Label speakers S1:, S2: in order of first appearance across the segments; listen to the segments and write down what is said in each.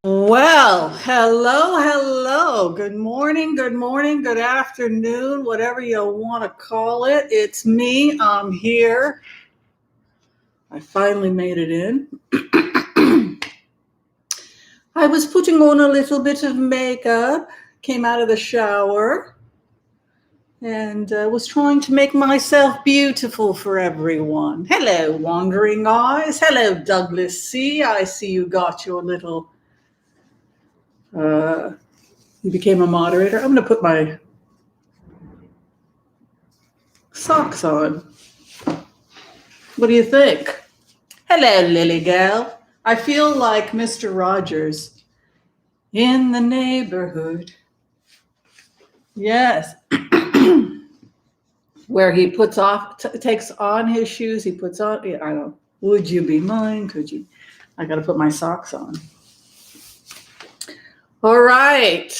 S1: Well, hello. Good morning, good afternoon, whatever you want to call it. It's me. I'm here. I finally made it in. I was putting on a little bit of makeup, came out of the shower, and was trying to make myself beautiful for everyone. Hello, Wandering Eyes. Hello, Douglas C. I see you got your little. You became a moderator. I'm going to put my socks on. What do you think? Hello, Lily Gal. I feel like Mr. Rogers in the neighborhood. Yes. Where he takes on his shoes. He puts on, I don't know. Would you be mine? Could you? I got to put my socks on. All right.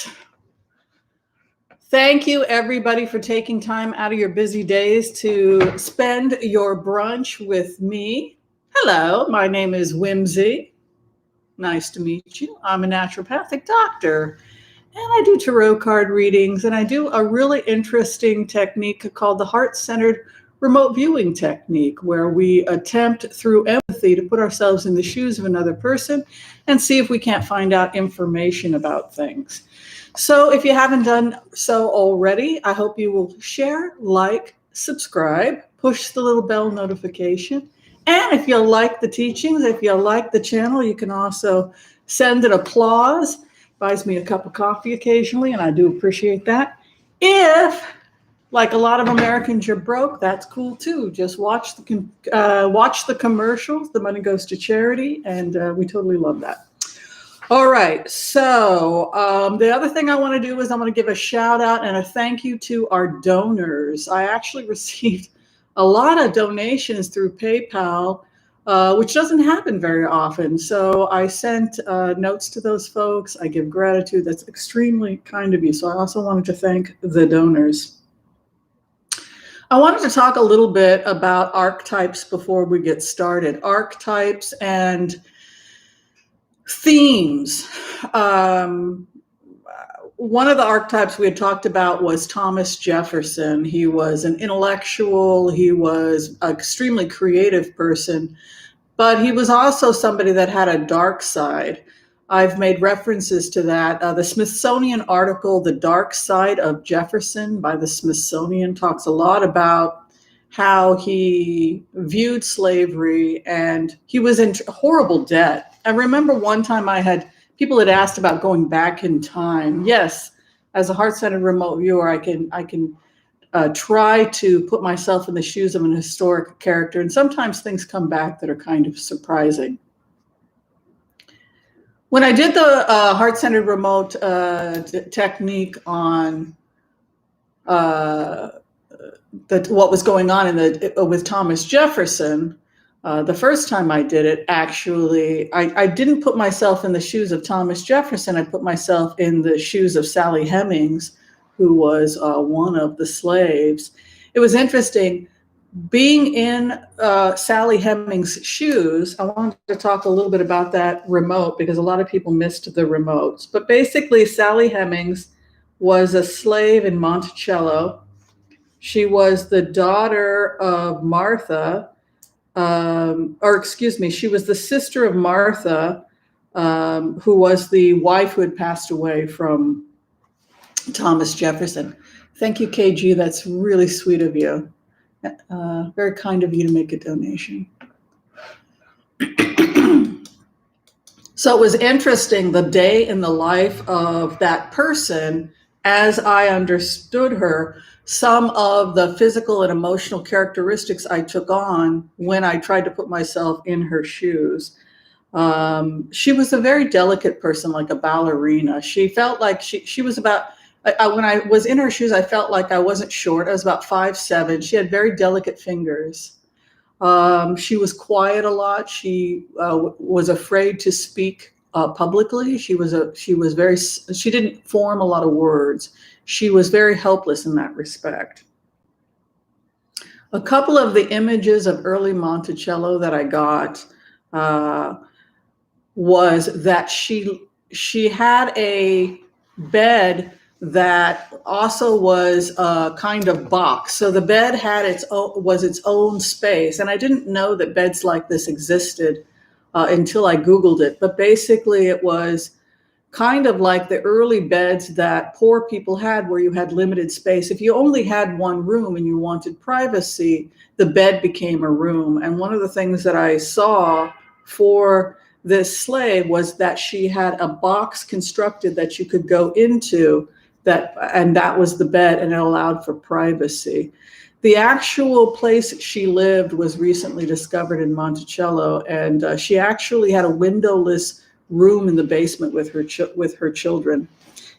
S1: Thank you, everybody, for taking time out of your busy days to spend your brunch with me. Hello, my name is Whimsy. Nice to meet you. I'm a naturopathic doctor, and I do tarot card readings, and I do a really interesting technique called the heart-centered remote viewing technique, where we attempt through empathy to put ourselves in the shoes of another person and see if we can't find out information about things. So if you haven't done so already, I hope you will share, like, subscribe, push the little bell notification. And if you like the teachings, if you like the channel, you can also send an applause. Buys me a cup of coffee occasionally, and I do appreciate that. If, like a lot of Americans, you're broke, that's cool too. Just watch the commercials. The money goes to charity, and we totally love that. All right, so the other thing I want to do is I'm going to give a shout out and a thank you to our donors. I actually received a lot of donations through PayPal, which doesn't happen very often. So I sent notes to those folks. I give gratitude. That's extremely kind of you. So I also wanted to thank the donors. I wanted to talk a little bit about archetypes before we get started. Archetypes and themes. One of the archetypes we had talked about was Thomas Jefferson. He was an intellectual. He was an extremely creative person, but he was also somebody that had a dark side. I've made references to that. The Smithsonian article, The Dark Side of Jefferson by the Smithsonian, talks a lot about how he viewed slavery, and he was in horrible debt. I remember one time people had asked about going back in time. Yes, as a heart-centered remote viewer, I can try to put myself in the shoes of an historic character, and sometimes things come back that are kind of surprising. When I did the heart-centered remote technique on what was going on with Thomas Jefferson, the first time I did it, actually, I didn't put myself in the shoes of Thomas Jefferson. I put myself in the shoes of Sally Hemings, who was one of the slaves. It was interesting being in Sally Hemings' shoes. I wanted to talk a little bit about that remote because a lot of people missed the remotes. But basically, Sally Hemings was a slave in Monticello. She was the daughter of Martha, she was the sister of Martha, who was the wife who had passed away from Thomas Jefferson. Thank you, KG. That's really sweet of you. Very kind of you to make a donation. So it was interesting, the day in the life of that person, as I understood her, some of the physical and emotional characteristics I took on when I tried to put myself in her shoes. She was a very delicate person, like a ballerina. She felt like she was about, when I was in her shoes, I felt like I wasn't short. I was about 5'7". She had very delicate fingers. She was quiet a lot. She was afraid to speak publicly. She didn't form a lot of words. She was very helpless in that respect. A couple of the images of early Monticello that I got was that she she had a bed that also was a kind of box. So the bed had its own space, and I didn't know that beds like this existed until I Googled it. But basically, it was kind of like the early beds that poor people had, where you had limited space. If you only had one room and you wanted privacy, the bed became a room. And one of the things that I saw for this slave was that she had a box constructed that you could go into, and that was the bed, and it allowed for privacy. The actual place she lived was recently discovered in Monticello, and she actually had a windowless room in the basement with her children.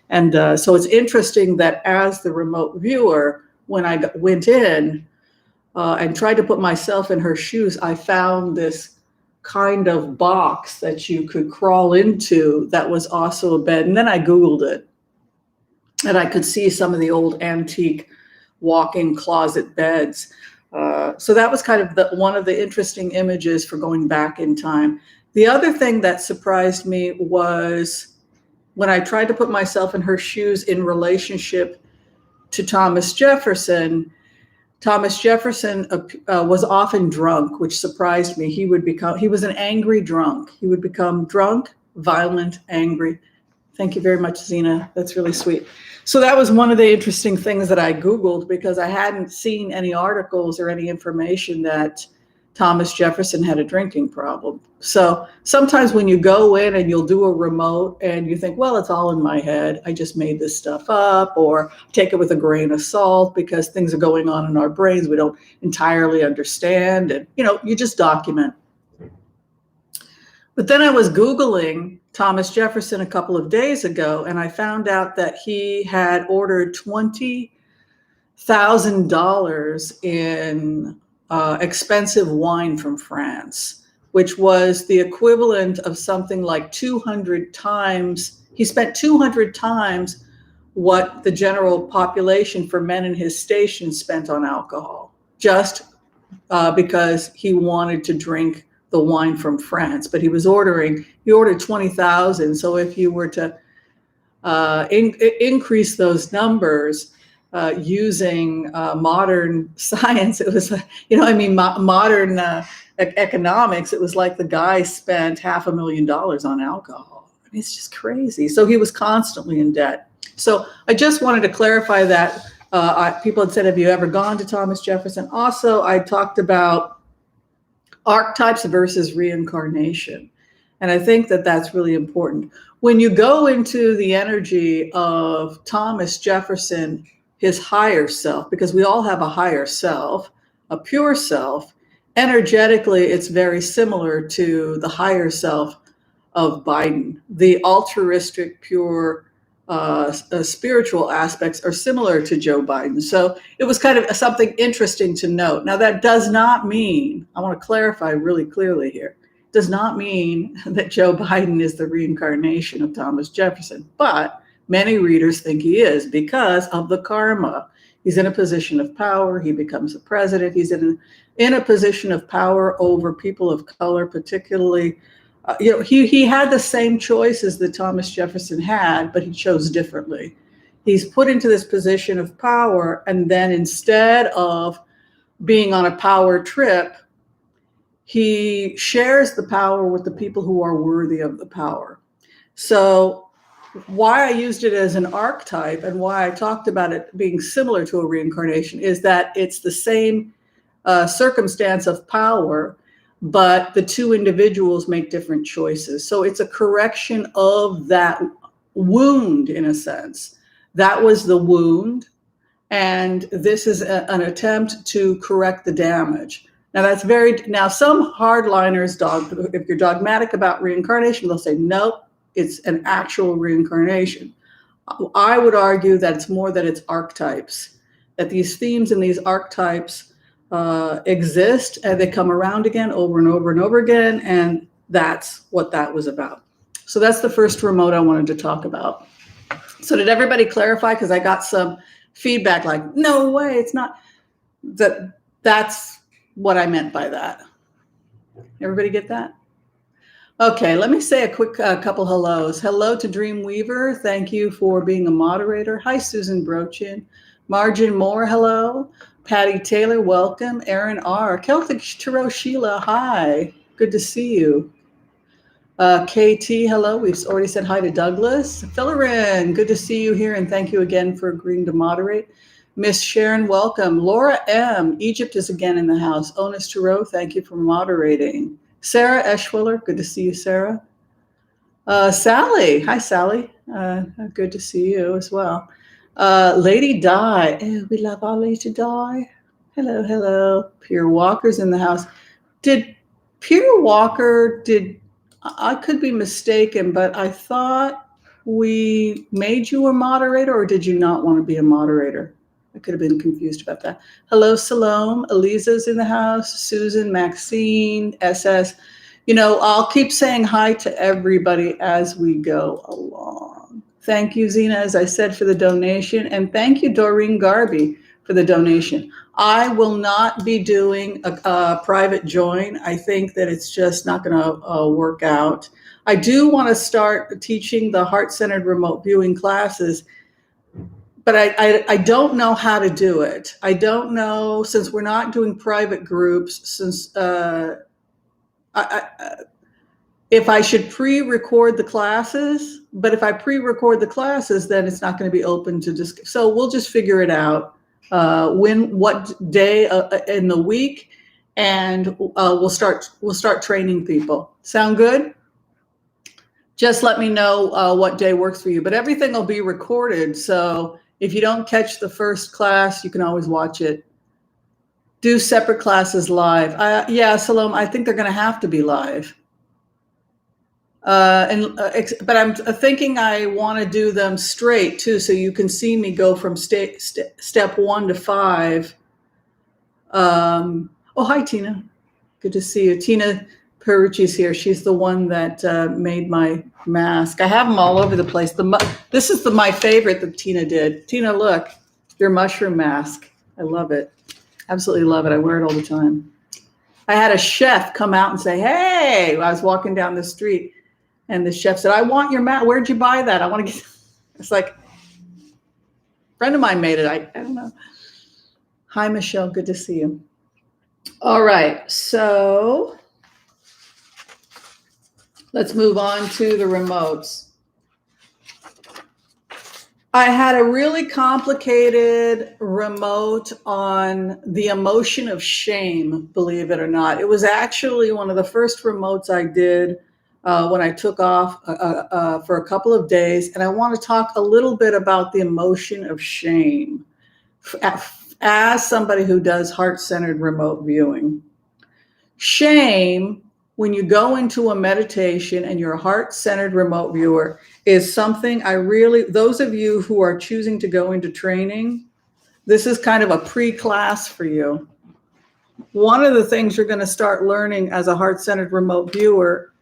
S1: And so it's interesting that as the remote viewer, when I went in and tried to put myself in her shoes, I found this kind of box that you could crawl into that was also a bed. And then I Googled it, and I could see some of the old antique walk-in closet beds. So that was kind of one of the interesting images for going back in time. The other thing that surprised me was when I tried to put myself in her shoes in relationship to Thomas Jefferson. Thomas Jefferson was often drunk, which surprised me. He was an angry drunk. He would become drunk, violent, angry. Thank you very much, Zena. That's really sweet. So that was one of the interesting things that I Googled, because I hadn't seen any articles or any information that Thomas Jefferson had a drinking problem. So sometimes when you go in and you'll do a remote and you think, well, it's all in my head, I just made this stuff up, or take it with a grain of salt, because things are going on in our brains we don't entirely understand. And, you just document. But then I was Googling Thomas Jefferson a couple of days ago, and I found out that he had ordered $20,000 in expensive wine from France, which was the equivalent of something like 200 times. He spent 200 times what the general population for men in his station spent on alcohol, just because he wanted to drink the wine from France. But he ordered 20,000. So if you were to increase those numbers using modern science, it was, modern economics, it was like the guy spent $500,000 on alcohol. I mean, it's just crazy. So he was constantly in debt. So I just wanted to clarify that. People had said, have you ever gone to Thomas Jefferson? Also, I talked about archetypes versus reincarnation. And I think that that's really important. When you go into the energy of Thomas Jefferson, his higher self, because we all have a higher self, a pure self, energetically, it's very similar to the higher self of Biden. The altruistic, pure, spiritual aspects are similar to Joe Biden. So it was kind of something interesting to note. Now, that does not mean, I want to clarify really clearly here, does not mean that Joe Biden is the reincarnation of Thomas Jefferson, but many readers think he is because of the karma. He's in a position of power. He becomes a president. He's in a position of power over people of color, particularly. He had the same choices that Thomas Jefferson had, but he chose differently. He's put into this position of power, and then instead of being on a power trip, he shares the power with the people who are worthy of the power. So why I used it as an archetype and why I talked about it being similar to a reincarnation is that it's the same circumstance of power, but the two individuals make different choices. So it's a correction of that wound, in a sense. That was the wound, and this is an attempt to correct the damage. Now some hardliners, if you're dogmatic about reincarnation, they'll say, nope, it's an actual reincarnation. I would argue that it's more that it's archetypes, that these themes and these archetypes exist, and they come around again over and over and over again, and that's what that was about. So that's the first remote I wanted to talk about. So did everybody clarify? Because I got some feedback like, no way, it's not. That's what I meant by that. Everybody get that? Okay, let me say a quick couple hellos. Hello to Dreamweaver. Thank you for being a moderator. Hi, Susan Brochin. Margin Moore, hello. Patty Taylor, welcome. Aaron R. Celtic Tarot Sheila, hi. Good to see you. KT, hello. We've already said hi to Douglas. Fillerin, good to see you here, and thank you again for agreeing to moderate. Miss Sharon, welcome. Laura M. Egypt is again in the house. Onus Tarot, thank you for moderating. Sarah Eschwiller, good to see you, Sarah. Sally, hi, Sally. Good to see you as well. Lady Di, oh, we love our Lady Di. Hello, hello. Pierre Walker's in the house. Did Pierre Walker, I could be mistaken, but I thought we made you a moderator, or did you not want to be a moderator? I could have been confused about that. Hello, Salome. Eliza's in the house. Susan, Maxine, SS. I'll keep saying hi to everybody as we go along. Thank you, Zena, as I said, for the donation. And thank you, Doreen Garby, for the donation. I will not be doing a private join. I think that it's just not going to work out. I do want to start teaching the heart-centered remote viewing classes, but I don't know how to do it. I don't know, since we're not doing private groups, since if I should pre-record the classes, but if I pre-record the classes, then it's not going to be open to just, so we'll just figure it out what day in the week, and we'll start training people. Sound good? Just let me know what day works for you, but everything will be recorded. So if you don't catch the first class, you can always watch it. Do separate classes live. Yeah, Salome, I think they're going to have to be live. But I'm thinking I want to do them straight too, so you can see me go from step 1 to 5. Oh, hi, Tina. Good to see you. Tina Perucci's here. She's the one that made my mask. I have them all over the place. This is my favorite that Tina did. Tina, look, your mushroom mask. I love it. Absolutely love it. I wear it all the time. I had a chef come out and say, hey, I was walking down the street, and the chef said, I want your mask. Where'd you buy that? I want to get, it's like, a friend of mine made it. I don't know. Hi, Michelle. Good to see you. All right. So let's move on to the remotes. I had a really complicated remote on the emotion of shame, believe it or not. It was actually one of the first remotes I did when I took off for a couple of days. And I want to talk a little bit about the emotion of shame as somebody who does heart-centered remote viewing. Shame, when you go into a meditation and you're a heart-centered remote viewer, is something those of you who are choosing to go into training, this is kind of a pre-class for you. One of the things you're going to start learning as a heart-centered remote viewer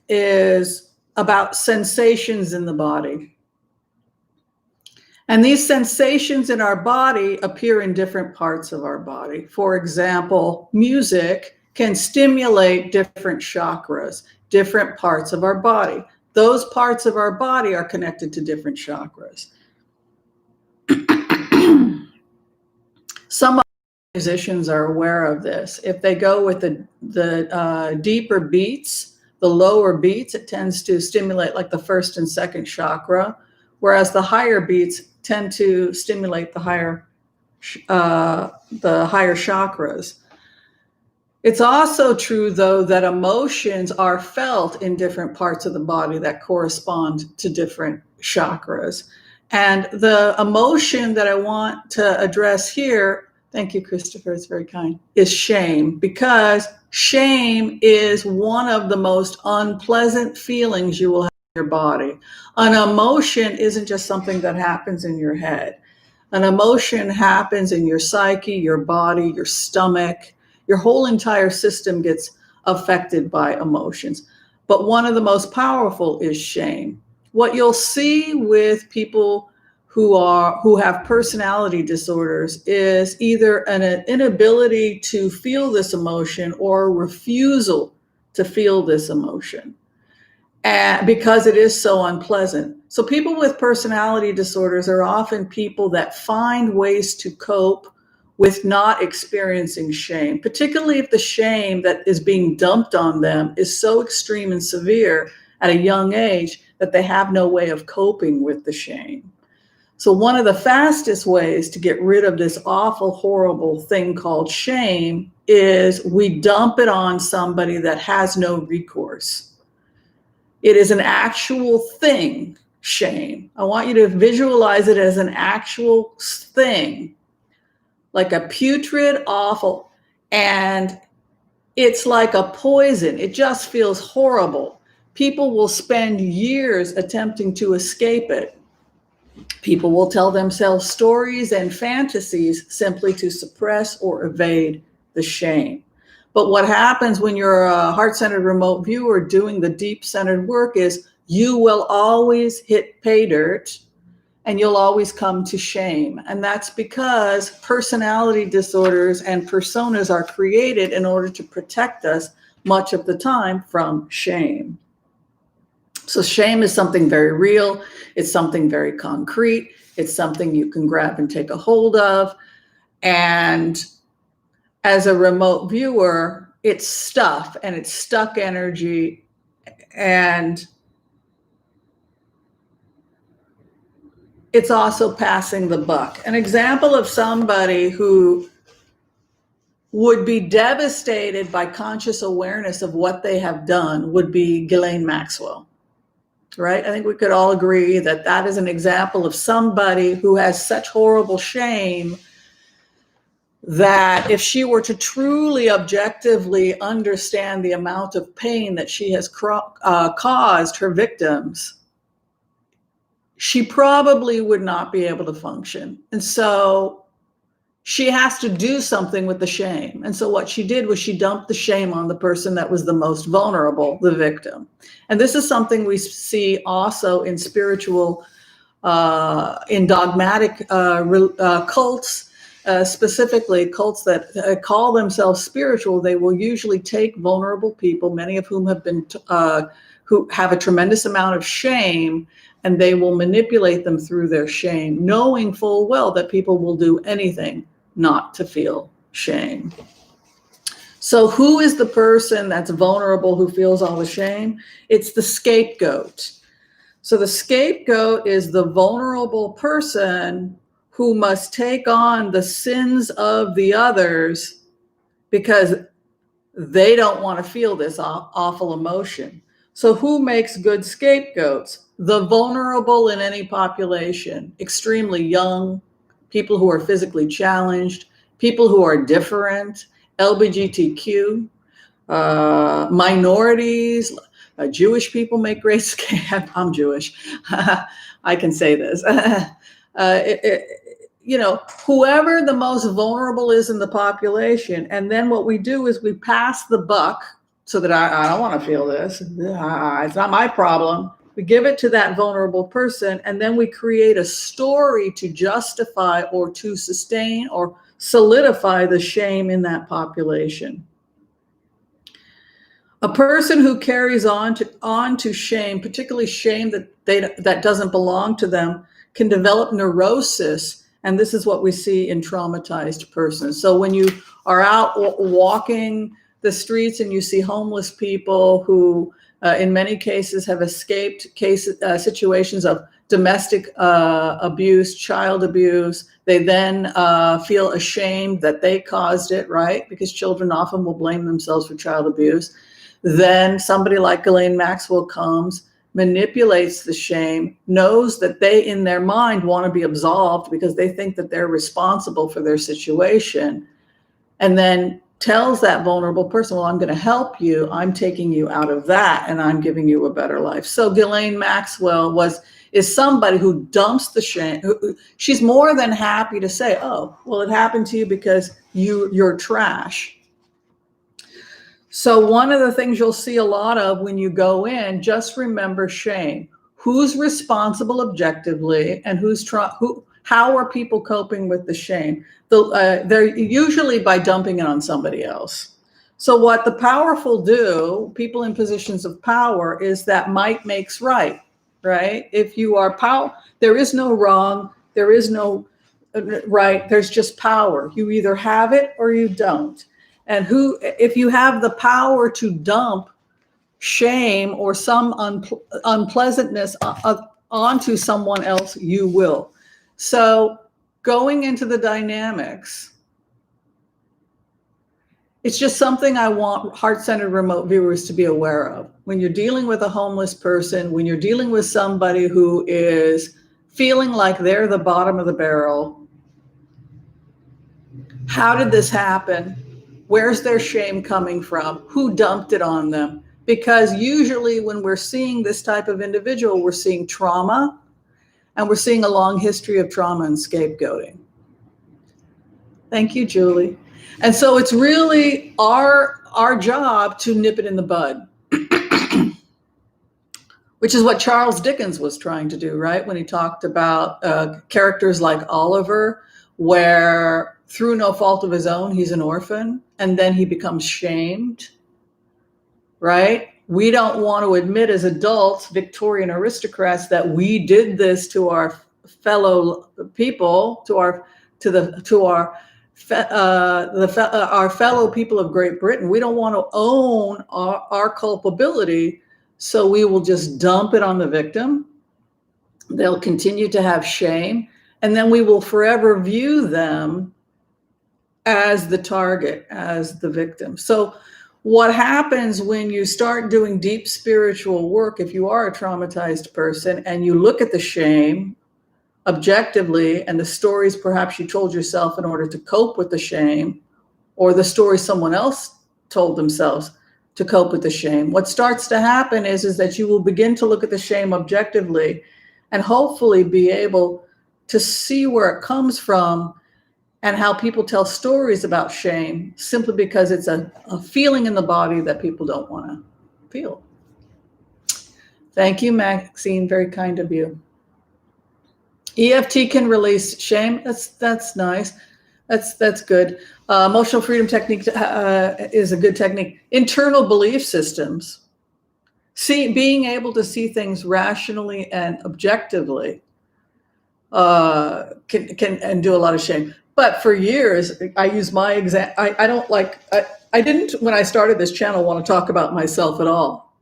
S1: is about sensations in the body. And these sensations in our body appear in different parts of our body. For example, music can stimulate different chakras, different parts of our body. Those parts of our body are connected to different chakras. Some musicians are aware of this. If they go with the deeper beats, the lower beats, it tends to stimulate like the first and second chakra, whereas the higher beats tend to stimulate the higher chakras. It's also true, though, that emotions are felt in different parts of the body that correspond to different chakras. And the emotion that I want to address here, thank you, Christopher, it's very kind, is shame, because shame is one of the most unpleasant feelings you will have in your body. An emotion isn't just something that happens in your head. An emotion happens in your psyche, your body, your stomach. Your whole entire system gets affected by emotions. But one of the most powerful is shame. What you'll see with people who have personality disorders is either an inability to feel this emotion or a refusal to feel this emotion, and because it is so unpleasant. So people with personality disorders are often people that find ways to cope with not experiencing shame, particularly if the shame that is being dumped on them is so extreme and severe at a young age that they have no way of coping with the shame. So one of the fastest ways to get rid of this awful, horrible thing called shame is we dump it on somebody that has no recourse. It is an actual thing, shame. I want you to visualize it as an actual thing, like a putrid, awful, and it's like a poison. It just feels horrible. People will spend years attempting to escape it. People will tell themselves stories and fantasies simply to suppress or evade the shame. But what happens when you're a heart-centered remote viewer doing the deep-centered work is you will always hit pay dirt and you'll always come to shame. And that's because personality disorders and personas are created in order to protect us much of the time from shame. So shame is something very real. It's something very concrete. It's something you can grab and take a hold of. And as a remote viewer, it's stuff and it's stuck energy. And it's also passing the buck. An example of somebody who would be devastated by conscious awareness of what they have done would be Ghislaine Maxwell. Right? I think we could all agree that that is an example of somebody who has such horrible shame that if she were to truly objectively understand the amount of pain that she has caused her victims, she probably would not be able to function. And so she has to do something with the shame. And so what she did was she dumped the shame on the person that was the most vulnerable, the victim. And this is something we see also in spiritual, in dogmatic cults, specifically cults that call themselves spiritual. They will usually take vulnerable people, many of whom have been, who have a tremendous amount of shame, and they will manipulate them through their shame, knowing full well that people will do anything not to feel shame. So who is the person that's vulnerable who feels all the shame? It's the scapegoat. So the scapegoat is the vulnerable person who must take on the sins of the others because they don't want to feel this awful emotion. So who makes good scapegoats? The vulnerable in any population, extremely young, people who are physically challenged, people who are different, LGBTQ, minorities, Jewish people make great scapegoats. I'm Jewish. I can say this. Whoever the most vulnerable is in the population. And then what we do is we pass the buck so that I don't want to feel this. It's not my problem. We give it to that vulnerable person, and then we create a story to justify or to sustain or solidify the shame in that population. A person who carries on to shame, particularly shame that doesn't belong to them, can develop neurosis. And this is what we see in traumatized persons. So when you are out walking the streets and you see homeless people who in many cases have escaped situations of domestic abuse, child abuse, they then feel ashamed that they caused it, right? Because children often will blame themselves for child abuse. Then somebody like Ghislaine Maxwell comes, manipulates the shame, knows that they in their mind want to be absolved because they think that they're responsible for their situation, and then tells that vulnerable person, well, I'm going to help you. I'm taking you out of that and I'm giving you a better life. So Ghislaine Maxwell is somebody who dumps the shame. She's more than happy to say, oh, well, it happened to you because you're trash. So one of the things you'll see a lot of when you go in, just remember shame. Who's responsible objectively and how are people coping with the shame? They're usually by dumping it on somebody else. So what the powerful do, people in positions of power, is that might makes right, right? If you are power, there is no wrong, there is no right, there's just power. You either have it or you don't. And if you have the power to dump shame or some unpleasantness onto someone else, you will. So going into the dynamics, it's just something I want heart-centered remote viewers to be aware of. When you're dealing with a homeless person, when you're dealing with somebody who is feeling like they're the bottom of the barrel, how did this happen? Where's their shame coming from? Who dumped it on them? Because usually when we're seeing this type of individual, we're seeing trauma, and we're seeing a long history of trauma and scapegoating. Thank you, Julie. And so it's really our job to nip it in the bud, which is what Charles Dickens was trying to do, right? When he talked about characters like Oliver, where through no fault of his own, he's an orphan, and then he becomes shamed, right? We don't want to admit as adults, Victorian aristocrats, that we did this to our fellow people, our fellow people of Great Britain. We don't want to own our culpability, so we will just dump it on the victim. They'll continue to have shame, and then we will forever view them as the target, as the victim. So what happens when you start doing deep spiritual work, if you are a traumatized person and you look at the shame objectively and the stories perhaps you told yourself in order to cope with the shame, or the story someone else told themselves to cope with the shame, what starts to happen is that you will begin to look at the shame objectively and hopefully be able to see where it comes from and how people tell stories about shame simply because it's a feeling in the body that people don't want to feel. Thank you, Maxine. Very kind of you. EFT can release shame. That's nice. That's good. Emotional freedom technique is a good technique. Internal belief systems. Being able to see things rationally and objectively can do a lot of shame. But for years, I use my I didn't, when I started this channel, want to talk about myself at all,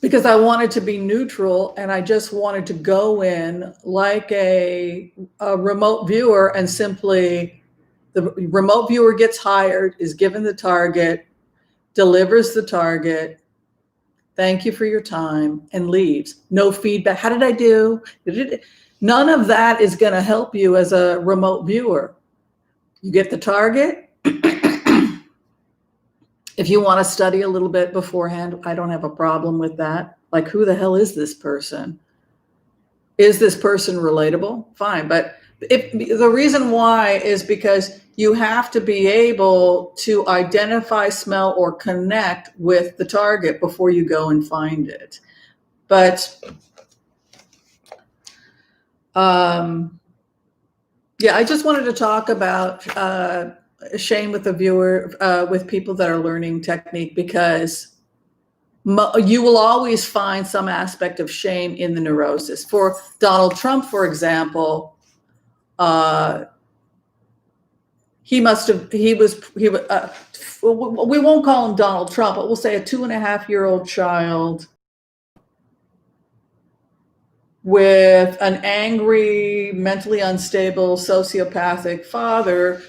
S1: because I wanted to be neutral, and I just wanted to go in like a remote viewer, and simply the remote viewer gets hired, is given the target, delivers the target, thank you for your time, and leaves. No feedback. How did I do? None of that is going to help you as a remote viewer. You get the target. If you want to study a little bit beforehand, I don't have a problem with that. Like, who the hell is this person? Is this person relatable? Fine. But the reason why is because you have to be able to identify, smell, or connect with the target before you go and find it. But yeah, I just wanted to talk about shame with the viewer, with people that are learning technique, because you will always find some aspect of shame in the neurosis. For Donald Trump, for example, we won't call him Donald Trump, but we'll say a 2.5-year-old child with an angry, mentally unstable, sociopathic father.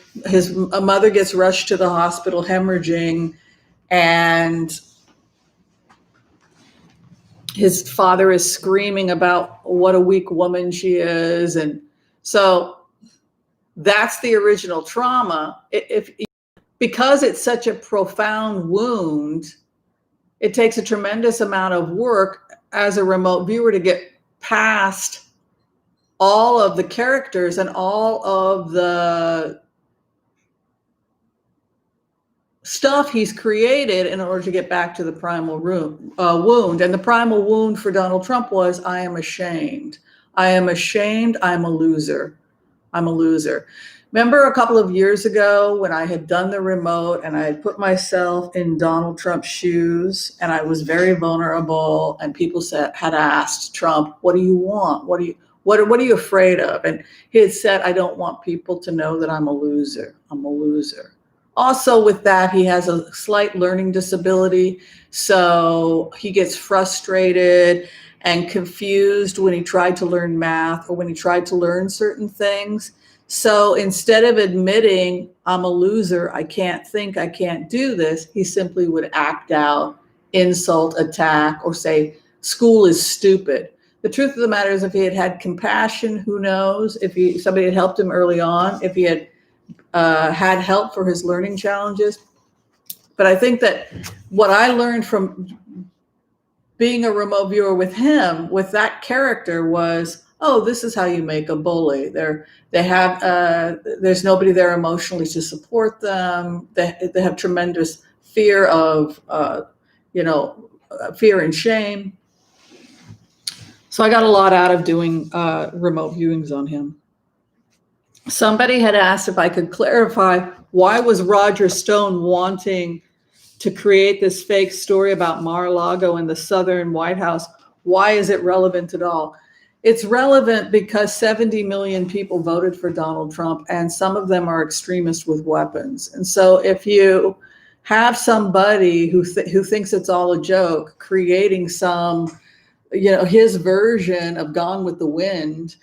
S1: A mother gets rushed to the hospital hemorrhaging, and his father is screaming about what a weak woman she is. And so that's the original trauma. Because it's such a profound wound, it takes a tremendous amount of work as a remote viewer to get past all of the characters and all of the stuff he's created in order to get back to the primal wound. And the primal wound for Donald Trump was, I am ashamed. I am ashamed. I'm a loser. I'm a loser. Remember a couple of years ago when I had done the remote and I had put myself in Donald Trump's shoes and I was very vulnerable and people had asked Trump, what do you want? What are you afraid of? And he had said, I don't want people to know that I'm a loser. I'm a loser. Also with that, he has a slight learning disability. So he gets frustrated and confused when he tried to learn math or when he tried to learn certain things. So instead of admitting I'm a loser, I can't think, I can't do this, he simply would act out, insult, attack, or say, school is stupid. The truth of the matter is if he had had compassion, who knows, if somebody had helped him early on, if he had had help for his learning challenges. But I think that what I learned from being a remote viewer with him, with that character, was, oh, this is how you make a bully. There's nobody there emotionally to support them. They have tremendous fear of, fear and shame. So I got a lot out of doing remote viewings on him. Somebody had asked if I could clarify why was Roger Stone wanting to create this fake story about Mar-a-Lago and the Southern White House. Why is it relevant at all? It's relevant because 70 million people voted for Donald Trump, and some of them are extremists with weapons. And so if you have somebody who thinks it's all a joke, creating some, his version of Gone with the Wind,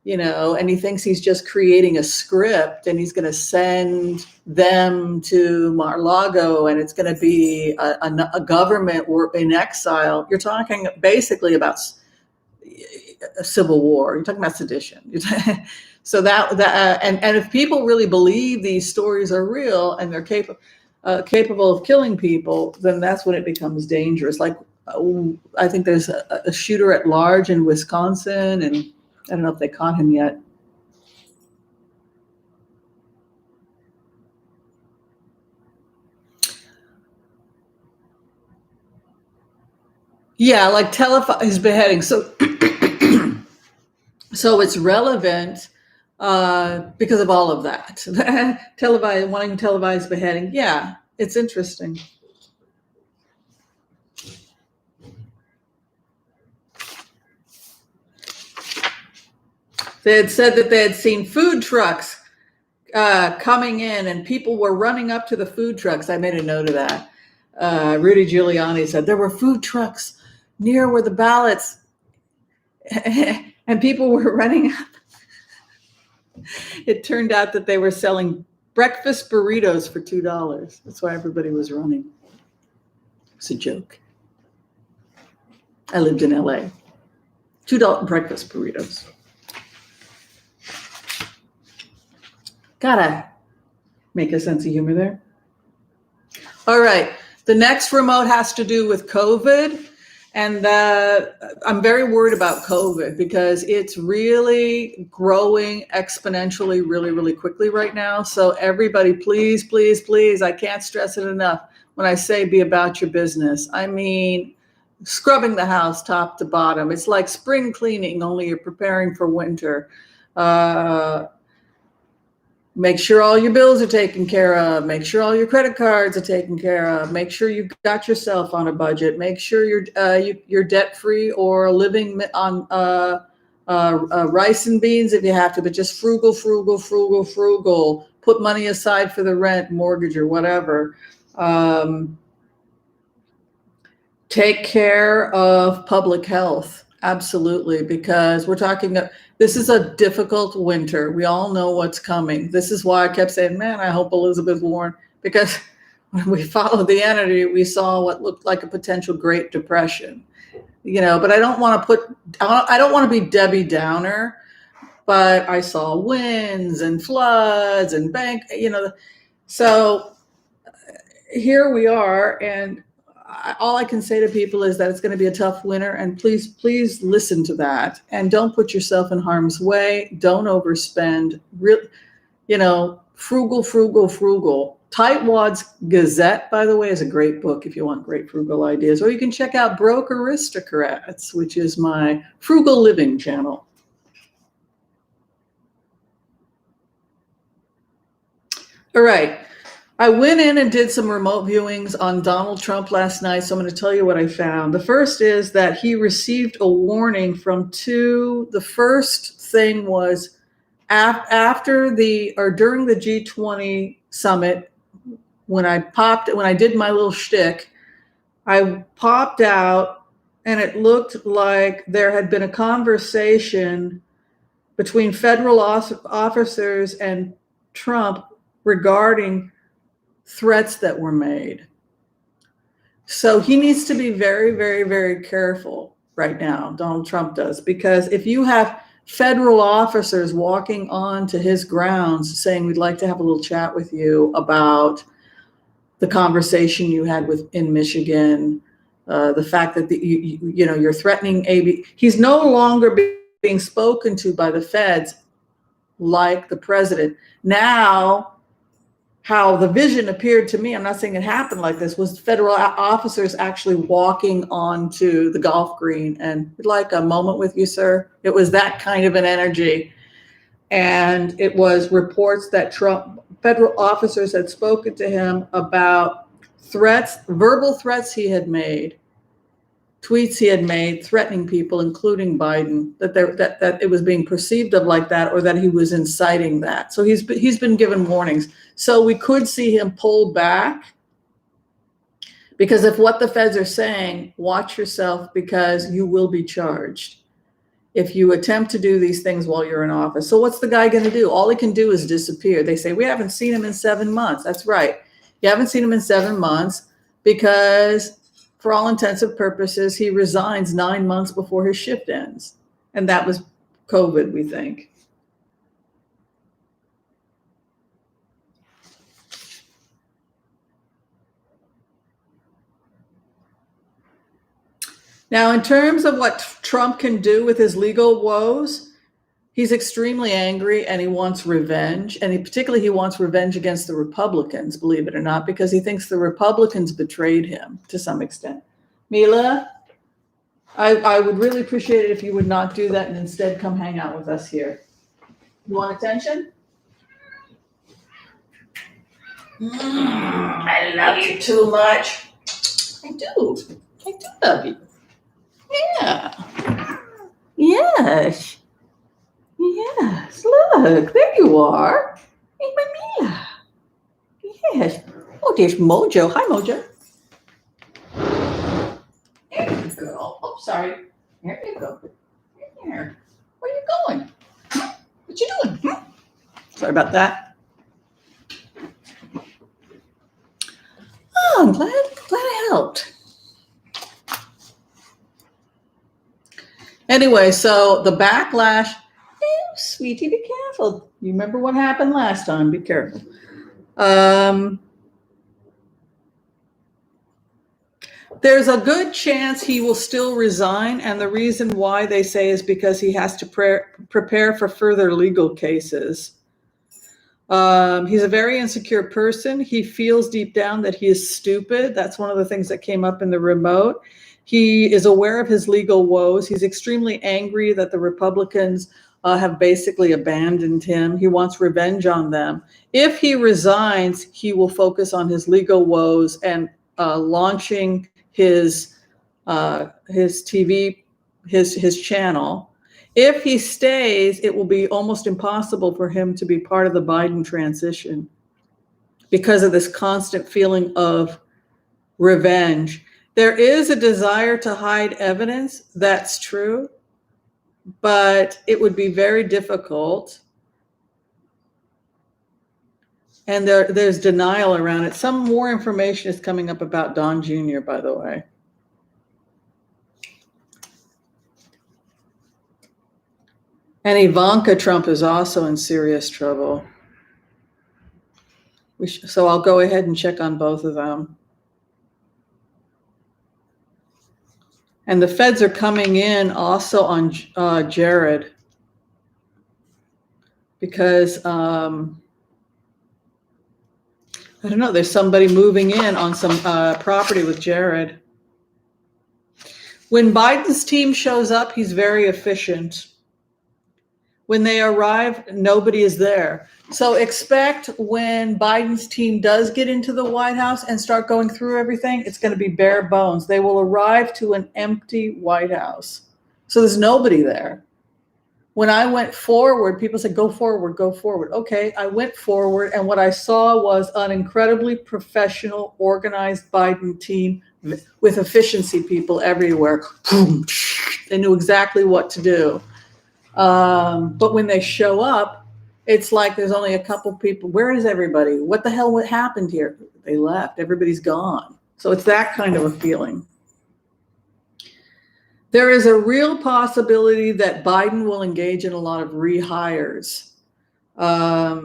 S1: and he thinks he's just creating a script and he's going to send them to Mar-a-Lago and it's going to be a government in exile. You're talking basically about a civil war. You're talking about sedition. So and if people really believe these stories are real and they're capable of killing people, then that's when it becomes dangerous. Like I think there's a shooter at large in Wisconsin, and I don't know if they caught him yet. Yeah, like televised beheading. So, so it's relevant because of all of that. Wanting televised beheading. Yeah, it's interesting. They had said that they had seen food trucks coming in and people were running up to the food trucks. I made a note of that. Rudy Giuliani said there were food trucks near where the ballots and people were running up. It turned out that they were selling breakfast burritos for $2. That's why everybody was running. It's a joke. I lived in LA. $2 breakfast burritos. Gotta make a sense of humor there. All right. The next remote has to do with COVID. And I'm very worried about COVID because it's really growing exponentially really, really quickly right now. So everybody, please, please, please, I can't stress it enough. When I say be about your business, I mean scrubbing the house top to bottom. It's like spring cleaning, only you're preparing for winter. Make sure all your bills are taken care of. Make sure all your credit cards are taken care of. Make sure you've got yourself on a budget. Make sure you're debt-free or living on rice and beans if you have to, but just frugal, frugal, frugal, frugal. Put money aside for the rent, mortgage, or whatever. Take care of public health. Absolutely, because we're talking about, this is a difficult winter. We all know what's coming. This is why I kept saying, man, I hope Elizabeth Warren, because when we followed the energy, we saw what looked like a potential Great Depression. But I don't want to be Debbie Downer, but I saw winds and floods and so here we are, and all I can say to people is that it's going to be a tough winter, and please, please listen to that and don't put yourself in harm's way. Don't overspend. Frugal, frugal, frugal. Tightwad's Gazette, by the way, is a great book if you want great frugal ideas. Or you can check out Broke Aristocrats, which is my frugal living channel. All right. I went in and did some remote viewings on Donald Trump last night, so I'm going to tell you what I found. The first is that he received a warning from two. The first thing was after during the G20 summit, when I did my little shtick, I popped out and it looked like there had been a conversation between federal officers and Trump regarding threats that were made. So he needs to be very, very, very careful right now, Donald Trump does, because if you have federal officers walking onto his grounds saying, we'd like to have a little chat with you about the conversation you had in Michigan, the fact that you're threatening AB, he's no longer being spoken to by the feds like the president. Now, how the vision appeared to me, I'm not saying it happened like this, was federal officers actually walking onto the golf green and like a moment with you, sir. It was that kind of an energy. And it was reports that federal officers had spoken to him about threats, verbal threats he had made, tweets he had made threatening people, including Biden, that it was being perceived of like that, or that he was inciting that. So he's been given warnings. So we could see him pull back, because if what the feds are saying, watch yourself, because you will be charged if you attempt to do these things while you're in office. So what's the guy going to do? All he can do is disappear. They say, we haven't seen him in 7 months. That's right. You haven't seen him in 7 months because, for all intents and purposes, he resigns 9 months before his shift ends. And that was COVID, we think. Now, in terms of what Trump can do with his legal woes, he's extremely angry and he wants revenge. And he wants revenge against the Republicans, believe it or not, because he thinks the Republicans betrayed him to some extent. Mila, I would really appreciate it if you would not do that and instead come hang out with us here. You want attention? I love you too much. I do love you. Yeah. Yes. Yes. Look, there you are. Hey, Mila. Yes. Oh, there's Mojo. Hi, Mojo. There you go. Oh, sorry. There you go. There. Where are you going? What you doing? Sorry about that. Oh, I'm glad I helped. Anyway, so the backlash, sweetie, be careful. You remember what happened last time. Be careful. There's a good chance he will still resign. And the reason why, they say, is because he has to prepare for further legal cases. He's a very insecure person. He feels deep down that he is stupid. That's one of the things that came up in the remote. He is aware of his legal woes. He's extremely angry that the Republicans have basically abandoned him. He wants revenge on them. If he resigns, he will focus on his legal woes and launching his TV, his channel. If he stays, it will be almost impossible for him to be part of the Biden transition because of this constant feeling of revenge. There is a desire to hide evidence. That's true. But it would be very difficult. And there's denial around it. Some more information is coming up about Don Jr., by the way. And Ivanka Trump is also in serious trouble. So I'll go ahead and check on both of them. And the feds are coming in also on Jared, because I don't know, there's somebody moving in on some property with Jared. When Biden's team shows up, he's very efficient. When they arrive, nobody is there. So expect when Biden's team does get into the White House and start going through everything, it's going to be bare bones. They will arrive to an empty White House. So there's nobody there. When I went forward, people said, go forward, go forward. Okay, I went forward, and what I saw was an incredibly professional, organized Biden team with efficiency people everywhere. They knew exactly what to do. But when they show up, it's like there's only a couple people. Where is everybody? What the hell what happened here? They left. Everybody's gone. So it's that kind of a feeling. There is a real possibility that Biden will engage in a lot of rehires. I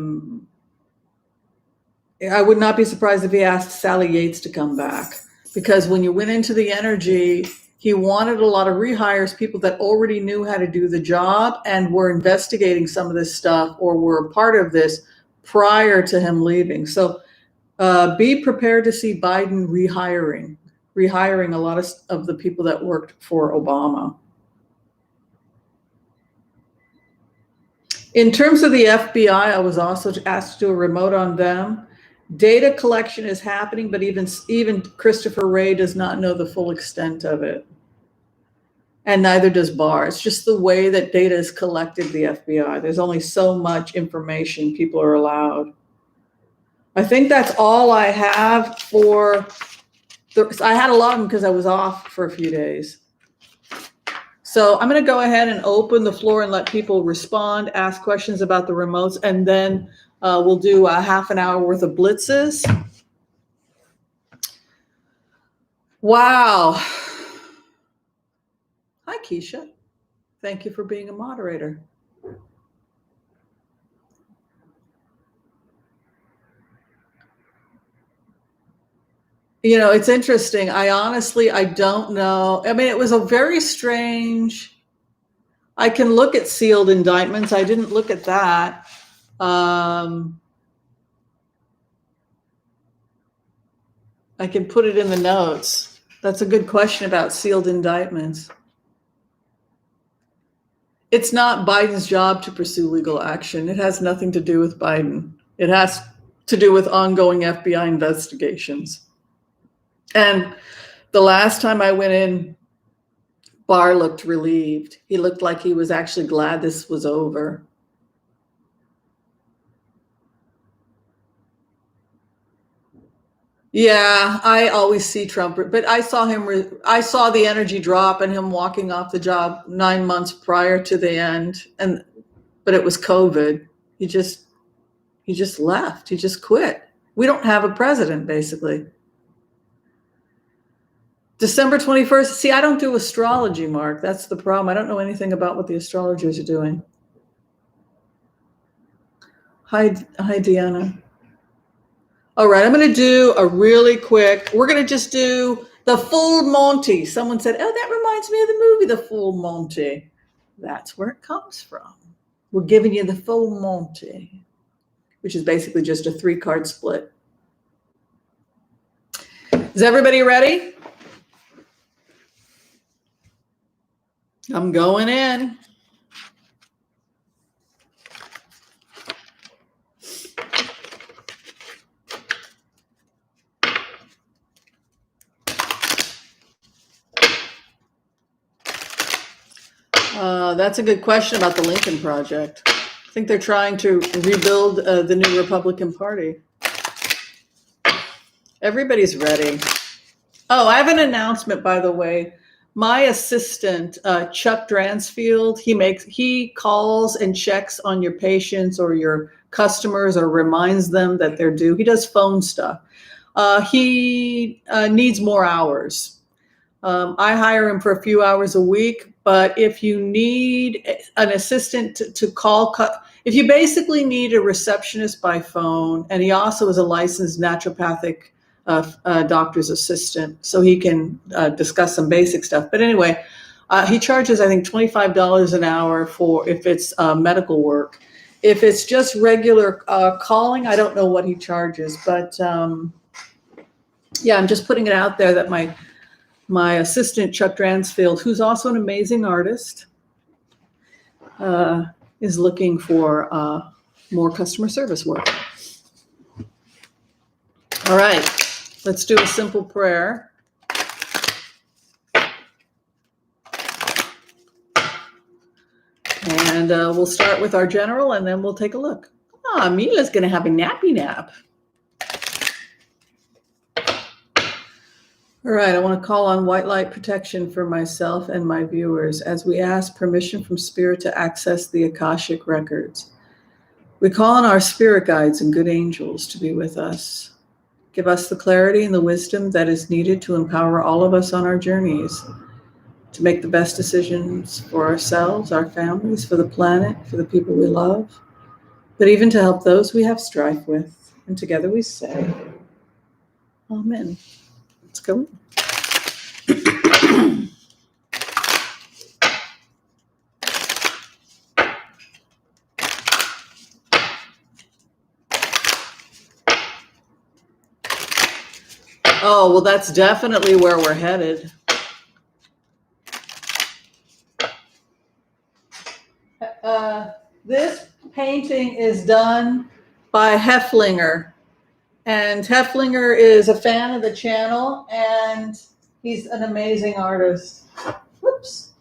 S1: would not be surprised if he asked Sally Yates to come back, because when you went into the energy, he wanted a lot of rehires, people that already knew how to do the job and were investigating some of this stuff or were a part of this prior to him leaving. So be prepared to see Biden rehiring a lot of the people that worked for Obama. In terms of the FBI, I was also asked to do a remote on them. Data collection is happening, but even Christopher Wray does not know the full extent of it. And neither does Barr. It's just the way that data is collected, the FBI. There's only so much information people are allowed. I think that's all I have for... I had a lot of them because I was off for a few days. So I'm going to go ahead and open the floor and let people respond, ask questions about the remotes, and then we'll do a half an hour worth of blitzes. Wow. Hi, Keisha. Thank you for being a moderator. You know, it's interesting. I don't know. I mean, it was a very strange. I can look at sealed indictments. I didn't look at that. I can put it in the notes. That's a good question about sealed indictments. It's not Biden's job to pursue legal action. It has nothing to do with Biden. It has to do with ongoing FBI investigations. And the last time I went in, Barr looked relieved. He looked like he was actually glad this was over. Yeah, I always see Trump, but I saw I saw the energy drop and him walking off the job 9 months prior to the end. But it was COVID. He just left. He just quit. We don't have a president, basically. December 21st. See, I don't do astrology, Mark. That's the problem. I don't know anything about what the astrologers are doing. Hi, Deanna. All right, I'm going to do a really quick, we're going to just do the Full Monty. Someone said, oh, that reminds me of the movie, The Full Monty. That's where it comes from. We're giving you the Full Monty, which is basically just a 3-card split. Is everybody ready? I'm going in. That's a good question about the Lincoln Project. I think they're trying to rebuild the new Republican Party. Everybody's ready. Oh, I have an announcement, by the way. My assistant, Chuck Dransfield, he calls and checks on your patients or your customers or reminds them that they're due. He does phone stuff. He needs more hours. I hire him for a few hours a week, but if you need an assistant to call, if you basically need a receptionist by phone, and he also is a licensed naturopathic doctor's assistant, so he can discuss some basic stuff. But anyway, he charges, I think, $25 an hour for if it's medical work. If it's just regular calling, I don't know what he charges. But yeah, I'm just putting it out there that my assistant, Chuck Dransfield, who's also an amazing artist, is looking for more customer service work. All right, let's do a simple prayer. And we'll start with our general, and then we'll take a look. Mila's going to have a nappy nap. All right, I want to call on white light protection for myself and my viewers as we ask permission from Spirit to access the Akashic records. We call on our spirit guides and good angels to be with us. Give us the clarity and the wisdom that is needed to empower all of us on our journeys, to make the best decisions for ourselves, our families, for the planet, for the people we love, but even to help those we have strife with. And together we say, Amen. Let's go. Oh, well, that's definitely where we're headed. This painting is done by Heflinger. And Heflinger is a fan of the channel, and he's an amazing artist. Whoops.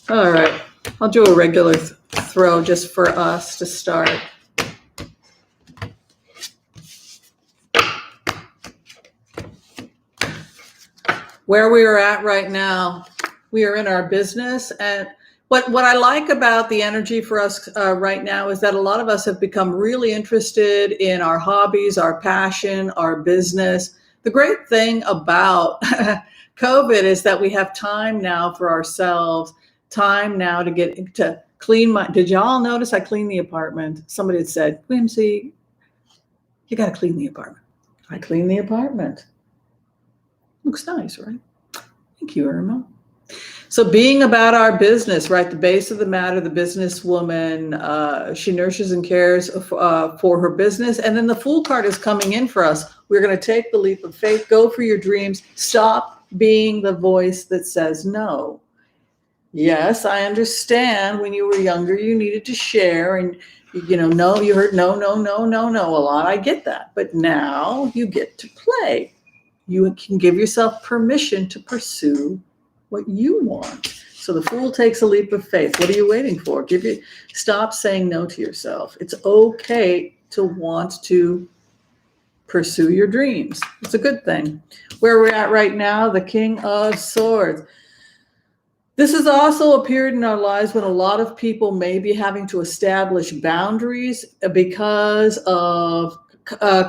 S1: All right, I'll do a regular throw just for us to start. Where we are at right now, we are in our business. And what I like about the energy for us right now is that a lot of us have become really interested in our hobbies, our passion, our business. The great thing about COVID is that we have time now for ourselves, time now to get to clean my, did y'all notice I cleaned the apartment? Somebody had said, Whimsy, you got to clean the apartment. I cleaned the apartment. Looks nice, right? Thank you, Irma. So being about our business, right? The base of the matter, the businesswoman, she nurtures and cares for her business. And then the Fool card is coming in for us. We're going to take the leap of faith, go for your dreams, stop being the voice that says no. Yes, I understand when you were younger, you needed to share and, no, you heard no a lot. I get that. But now you get to play. You can give yourself permission to pursue what you want. So the Fool takes a leap of faith. What are you waiting for? Stop saying no to yourself. It's okay to want to pursue your dreams. It's a good thing. Where we're at right now, the King of Swords. This has also appeared in our lives when a lot of people may be having to establish boundaries because of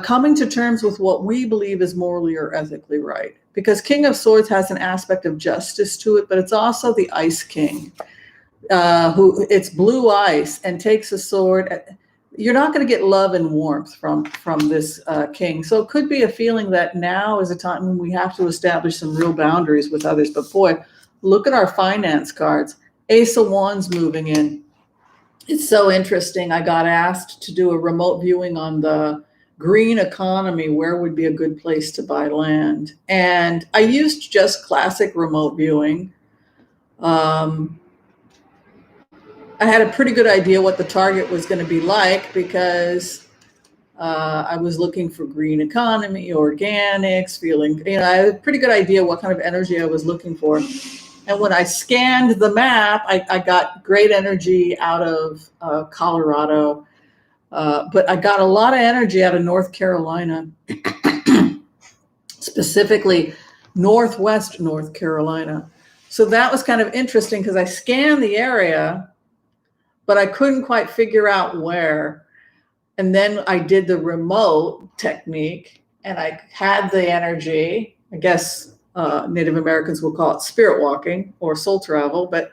S1: coming to terms with what we believe is morally or ethically right. Because King of Swords has an aspect of justice to it, but it's also the Ice King, who it's blue ice and takes a sword. You're not going to get love and warmth from this king. So it could be a feeling that now is a time when we have to establish some real boundaries with others. But boy, look at our finance cards. Ace of Wands moving in. It's so interesting. I got asked to do a remote viewing on the green economy, where would be a good place to buy land. And I used just classic remote viewing. I had a pretty good idea what the target was going to be like because I was looking for green economy, organics, I had a pretty good idea what kind of energy I was looking for. And when I scanned the map, I got great energy out of Colorado. But I got a lot of energy out of North Carolina, specifically Northwest North Carolina. So that was kind of interesting because I scanned the area, but I couldn't quite figure out where. And then I did the remote technique and I had the energy. I guess Native Americans will call it spirit walking or soul travel, but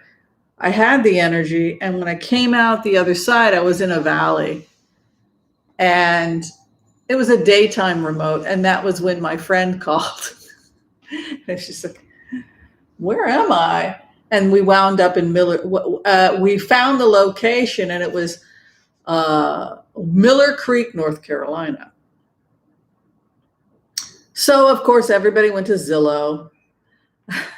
S1: I had the energy. And when I came out the other side, I was in a valley. And it was a daytime remote. And that was when my friend called. And she's like, where am I? And we wound up in Miller. We found the location and it was Miller Creek, North Carolina. So, of course, everybody went to Zillow,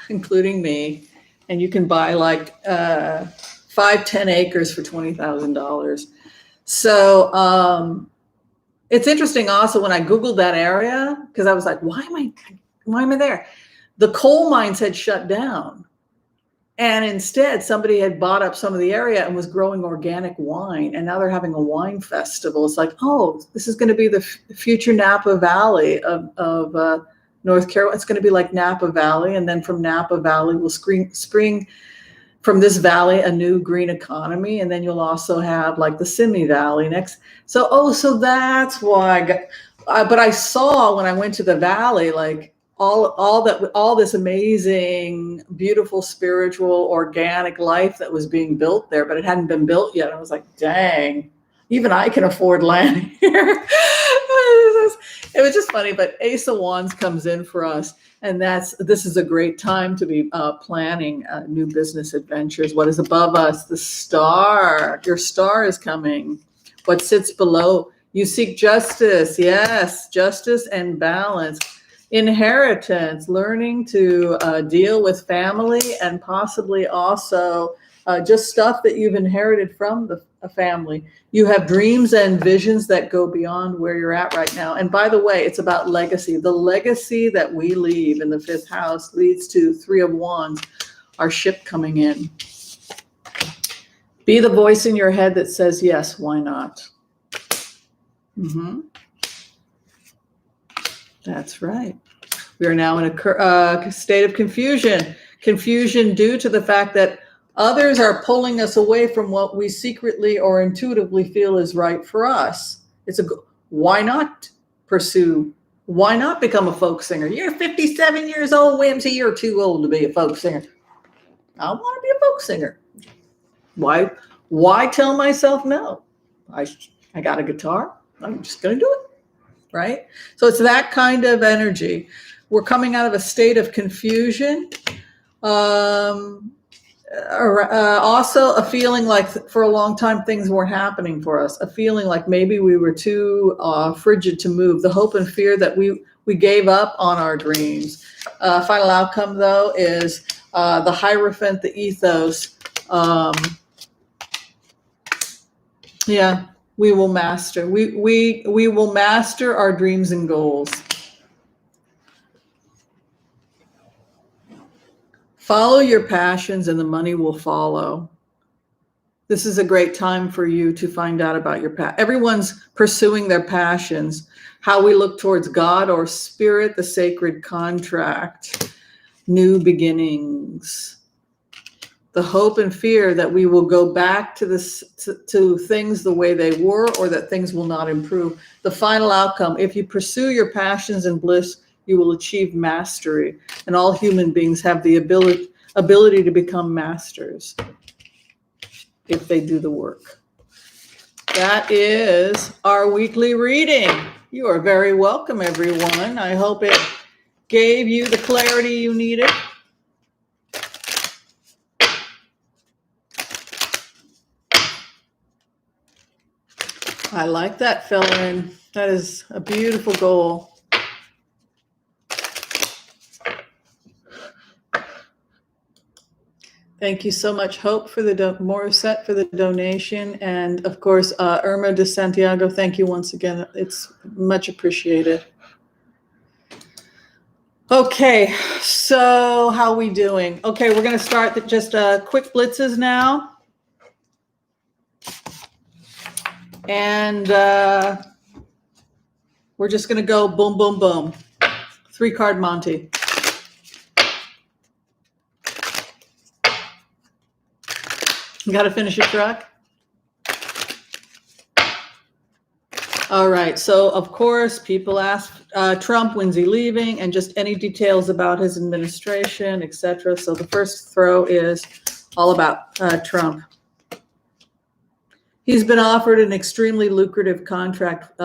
S1: including me, and you can buy like 5-10 acres for $20,000. So it's interesting also when I Googled that area, because I was like, why am I there? The coal mines had shut down. And instead, somebody had bought up some of the area and was growing organic wine. And now they're having a wine festival. It's like, oh, this is going to be the future Napa Valley of North Carolina. It's going to be like Napa Valley. And then from Napa Valley will spring from this valley a new green economy. And then you'll also have like the Simi Valley next. So that's why but I saw when I went to the valley, like, all this amazing, beautiful, spiritual, organic life that was being built there, but it hadn't been built yet. I was like, dang, even I can afford land here. It was just funny, but Ace of Wands comes in for us, and this is a great time to be planning new business adventures. What is above us? The star. Your star is coming. What sits below? You seek justice. Yes, justice and balance. Inheritance, learning to deal with family, and possibly also just stuff that you've inherited from a family. You have dreams and visions that go beyond where you're at right now. And by the way, it's about legacy. The legacy that we leave in the 5th house leads to 3 of Wands, our ship coming in. Be the voice in your head that says, yes, why not? That's right. We are now in a state of confusion. Confusion due to the fact that others are pulling us away from what we secretly or intuitively feel is right for us. Why not pursue? Why not become a folk singer? You're 57 years old, Whimsy. You're too old to be a folk singer. I want to be a folk singer. Why tell myself no? I got a guitar. I'm just going to do it. Right? So it's that kind of energy. We're coming out of a state of confusion. Also a feeling like for a long time things weren't happening for us. A feeling like maybe we were too frigid to move. The hope and fear that we gave up on our dreams. Final outcome, though, is the Hierophant, the ethos. We will master. We will master our dreams and goals. Follow your passions and the money will follow. This is a great time for you to find out about your passion. Everyone's pursuing their passions. How we look towards God or spirit, the sacred contract, new beginnings. The hope and fear that we will go back to things the way they were, or that things will not improve. The final outcome, if you pursue your passions and bliss, you will achieve mastery. And all human beings have the ability to become masters if they do the work. That is our weekly reading. You are very welcome, everyone. I hope it gave you the clarity you needed. I like that, Fellerin. That is a beautiful goal. Thank you so much, Hope, for the Morissette for the donation. And of course, Irma de Santiago, thank you once again. It's much appreciated. Okay, so how are we doing? Okay, we're going to start just quick blitzes now. And we're just going to go boom, boom, boom. 3-card Monty. You got to finish your truck? All right. So, of course, people ask Trump, when's he leaving, and just any details about his administration, etc. So the first throw is all about Trump. He's been offered an extremely lucrative contract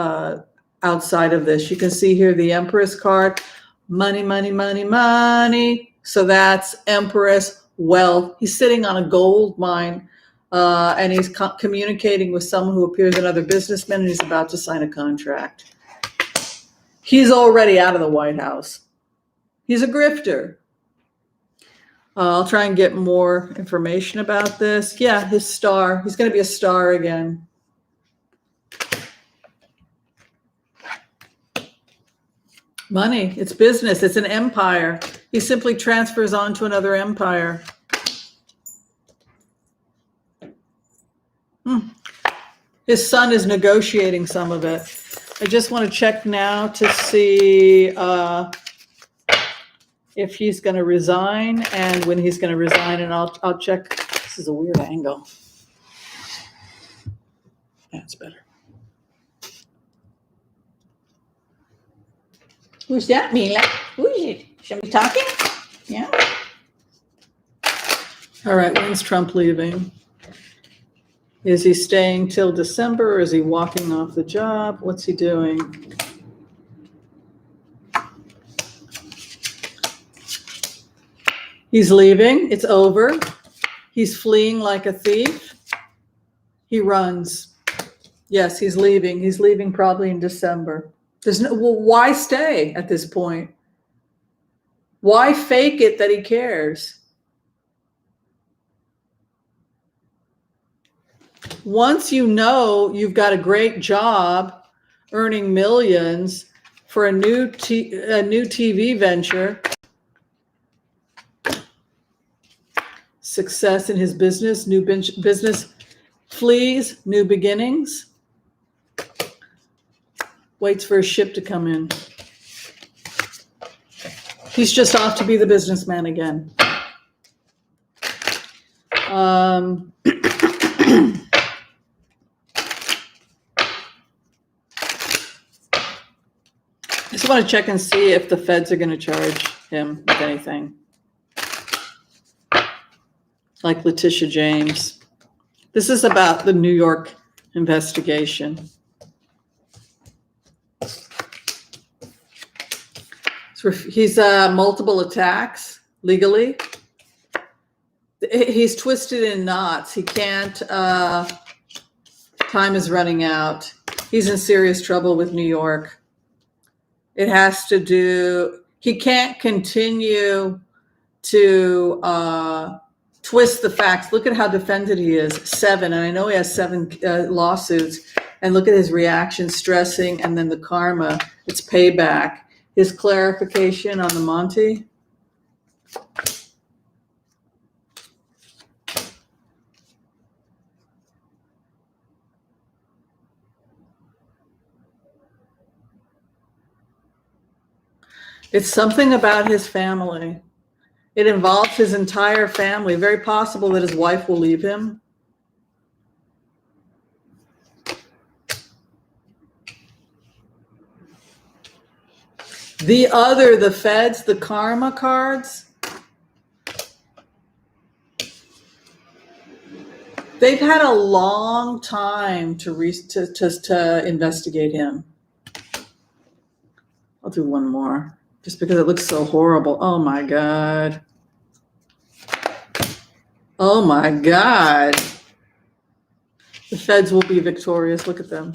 S1: outside of this. You can see here the Empress card. Money, money, money, money. So that's Empress, wealth. He's sitting on a gold mine. and he's communicating with someone who appears another businessman, and he's about to sign a contract. He's already out of the White House. He's a grifter. I'll try and get more information about this. Yeah, his star. He's going to be a star again. Money. It's business. It's an empire. He simply transfers on to another empire. His son is negotiating some of it. I just want to check now to see if he's going to resign and when he's going to resign, and I'll check. This is a weird angle. That's better. Who's that, Mila? Who is it? Somebody talking? Yeah. All right, when's Trump leaving? Is he staying till December, or is he walking off the job? What's he doing? He's leaving. It's over. He's fleeing like a thief. He runs. Yes, he's leaving. He's leaving probably in December. Why stay at this point? Why fake it that he cares? Once you know you've got a great job earning millions for a new TV venture, success in his business, new business, flees, new beginnings, waits for a ship to come in. He's just off to be the businessman again. I just want to check and see if the feds are going to charge him with anything. Like Letitia James. This is about the New York investigation. So he's multiple attacks legally. He's twisted in knots. He can't, time is running out. He's in serious trouble with New York. It has to do, he can't continue to twist the facts. Look at how defended he is. 7, and I know he has 7 lawsuits. And look at his reaction, stressing, and then the karma. It's payback. His clarification on the Monty. It's something about his family. It involves his entire family. Very possible that his wife will leave him. The feds, the karma cards, they've had a long time to investigate him. I'll do one more, just because it looks so horrible. Oh my God. Oh my God. The feds will be victorious. Look at them.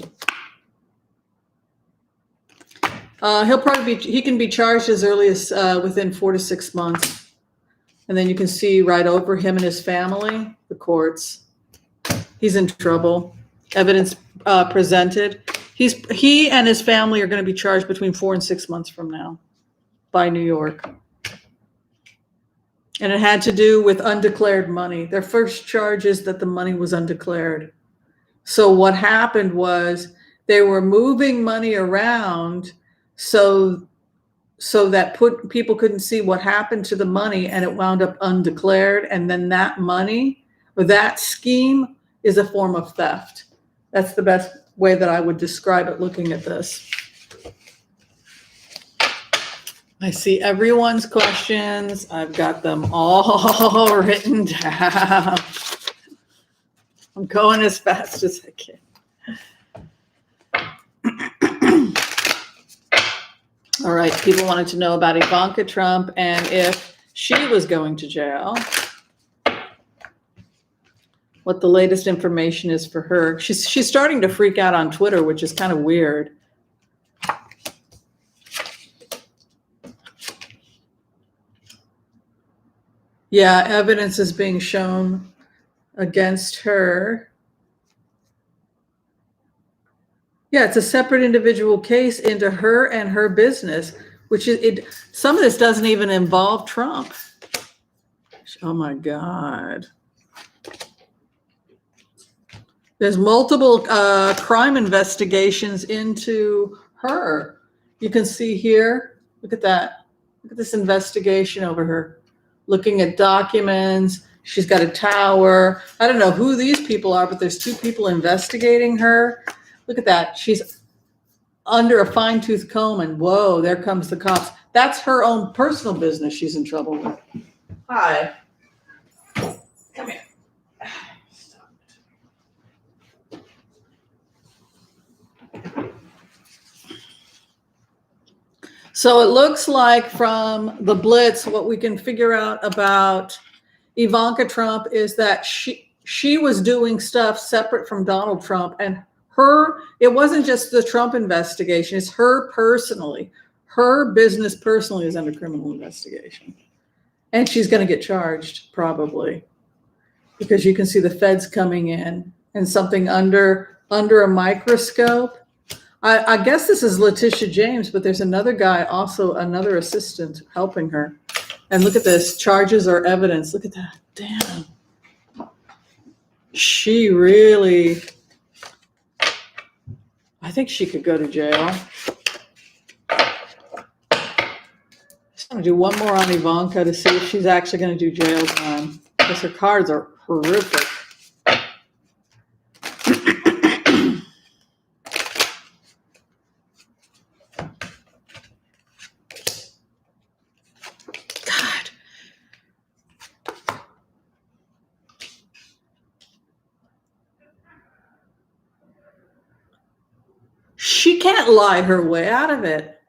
S1: He can be charged as early as within 4 to 6 months. And then you can see right over him and his family, the courts. He's in trouble. Evidence presented. He and his family are going to be charged between 4 and 6 months from now by New York. And it had to do with undeclared money. Their first charge is that the money was undeclared. So what happened was they were moving money around so that people couldn't see what happened to the money, and it wound up undeclared. And then that money, or that scheme, is a form of theft. That's the best way that I would describe it looking at this. I see everyone's questions. I've got them all written down. I'm going as fast as I can. All right, people wanted to know about Ivanka Trump and if she was going to jail. what the latest information is for her. She's starting to freak out on Twitter, which is kind of weird. Yeah, evidence is being shown against her. Yeah, it's a separate individual case into her and her business, which is it. Some of this doesn't even involve Trump. Oh my God. There's multiple crime investigations into her. You can see here, look at that. Look at this investigation over her. Looking at documents. She's got a tower. I don't know who these people are, but there's 2 people investigating her. Look at that. She's under a fine-tooth comb, and whoa, there comes the cops. That's her own personal business she's in trouble with. Hi. Come here. Stop it. So it looks like from the Blitz, what we can figure out about Ivanka Trump is that she was doing stuff separate from Donald Trump, and it wasn't just the Trump investigation, it's her personally. Her business personally is under criminal investigation. And she's going to get charged, probably, because you can see the feds coming in and something under a microscope. I guess this is Letitia James, but there's another guy, also another assistant helping her. And look at this, charges or evidence. Look at that, damn. She really, I think she could go to jail. Just going to do one more on Ivanka to see if she's actually going to do jail time, because her cards are horrific. God. She can't lie her way out of it.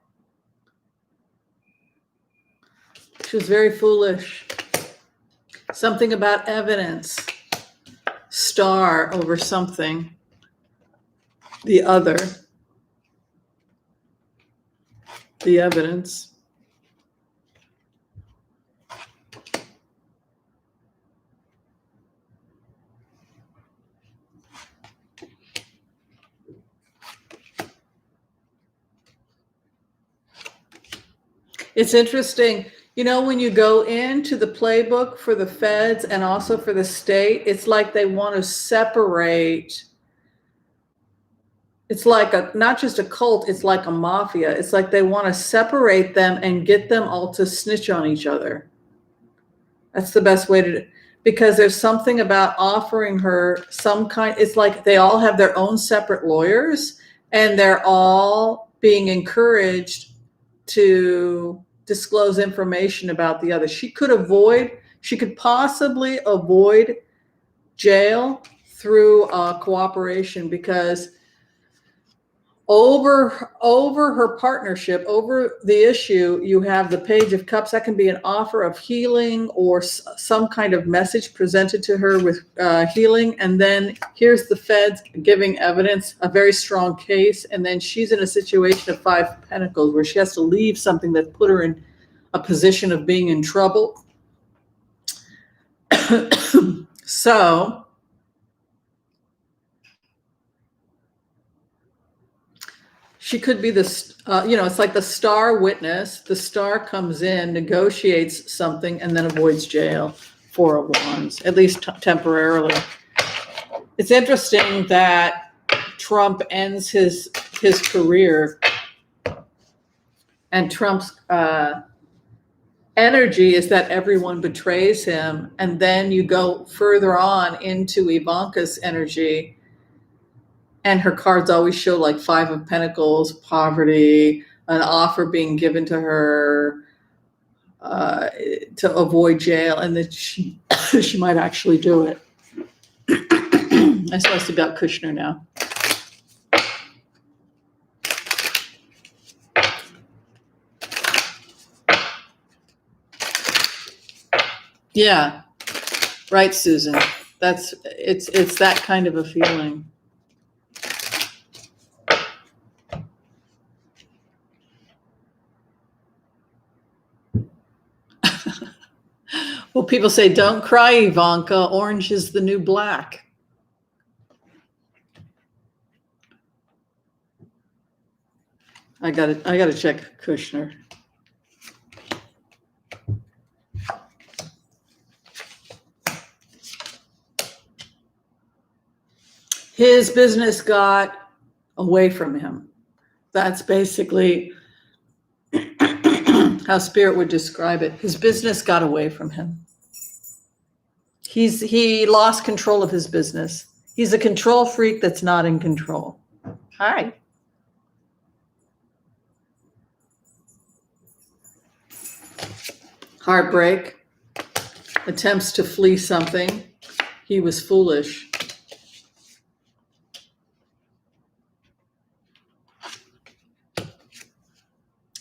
S1: She was very foolish. Something about evidence. Star over something. The other. The evidence. It's interesting. You know, when you go into the playbook for the feds and also for the state, it's like they want to separate. It's like not just a cult, it's like a mafia. It's like they want to separate them and get them all to snitch on each other. That's the best way to do it. Because there's something about offering her some kind, it's like they all have their own separate lawyers and they're all being encouraged to disclose information about the other. She could possibly avoid jail through cooperation, because over her partnership, over the issue, you have the Page of Cups. That can be an offer of healing or some kind of message presented to her with healing. And then here's the feds giving evidence, a very strong case. And then she's in a situation of 5 Pentacles where she has to leave something that put her in a position of being in trouble. So she could be this, it's like the star witness. The star comes in, negotiates something, and then avoids jail. 4 of Wands, at least temporarily. It's interesting that Trump ends his career, and Trump's energy is that everyone betrays him. And then you go further on into Ivanka's energy, and her cards always show like 5 of Pentacles, poverty, an offer being given to her to avoid jail, and that she might actually do it. I'm supposed to be about Kushner now. Yeah, right, Susan. It's that kind of a feeling. Well, people say, don't cry, Ivanka. Orange is the new black. I gotta check Kushner. His business got away from him. That's basically how Spirit would describe it. His business got away from him. He lost control of his business. He's a control freak that's not in control. Hi. Heartbreak. Attempts to flee something. He was foolish.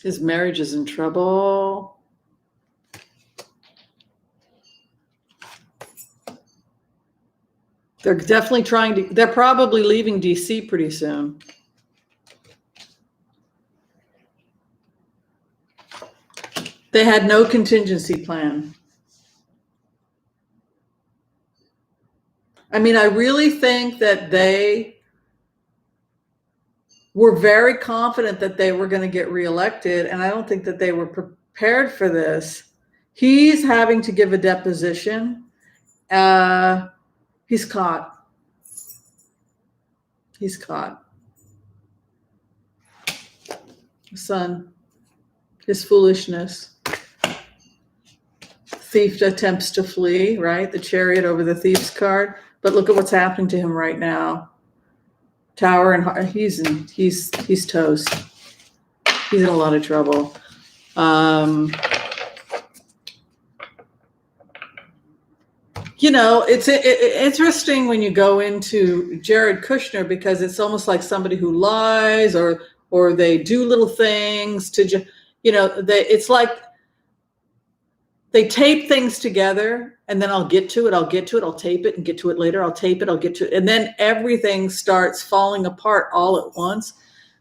S1: His marriage is in trouble. They're definitely they're probably leaving DC pretty soon. They had no contingency plan. I mean, I really think that they were very confident that they were going to get reelected, and I don't think that they were prepared for this. He's having to give a deposition. He's caught. He's caught. Son, his foolishness. Thief attempts to flee, right? The Chariot over the thief's card. But look at what's happening to him right now. Tower and he's toast. He's in a lot of trouble. You know, it's interesting when you go into Jared Kushner, because it's almost like somebody who lies or they do little things to, it's like they tape things together, and then I'll get to it, I'll tape it and get to it later, I'll tape it, I'll get to it. And then everything starts falling apart all at once.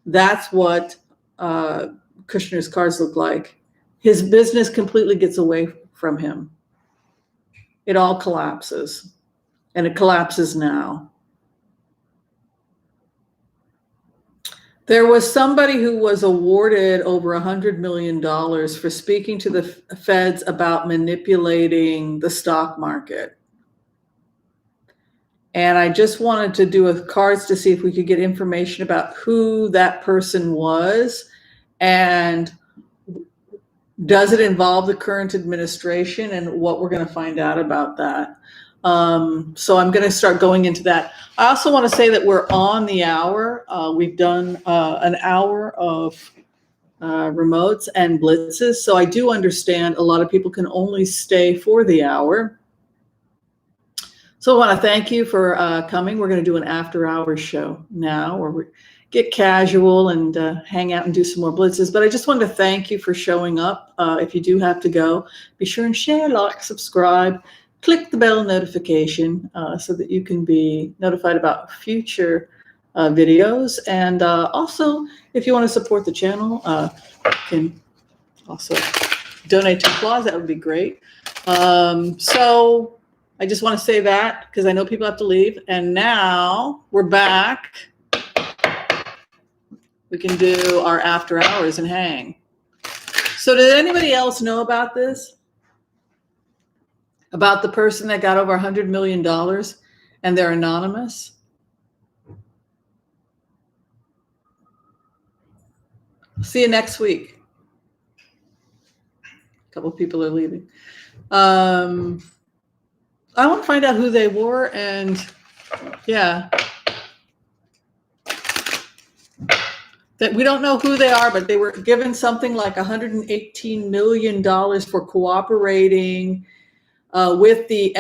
S1: That's what Kushner's cards look like. His business completely gets away from him. It all collapses, and it collapses now. There was somebody who was awarded over $100 million for speaking to the feds about manipulating the stock market. And I just wanted to do a cards to see if we could get information about who that person was, and does it involve the current administration, and what we're going to find out about that. So I'm going to start going into that. I also want to say that we're on the hour. We've done an hour of remotes and blitzes. So I do understand a lot of people can only stay for the hour. So I want to thank you for coming. We're going to do an after hours show now, where we get casual and hang out and do some more blitzes. But I just wanted to thank you for showing up. If you do have to go, be sure and share, like, subscribe. Click the bell notification so that you can be notified about future videos. And also, if you want to support the channel, you can also donate to applause. That would be great. So I just want to say that, because I know people have to leave. And now we're back. We can do our after hours and hang. So did anybody else know about this? About the person that got over $100 million and they're anonymous? See you next week. A couple of people are leaving. I want to find out who they were, and yeah. That we don't know who they are, but they were given something like $118 million for cooperating with the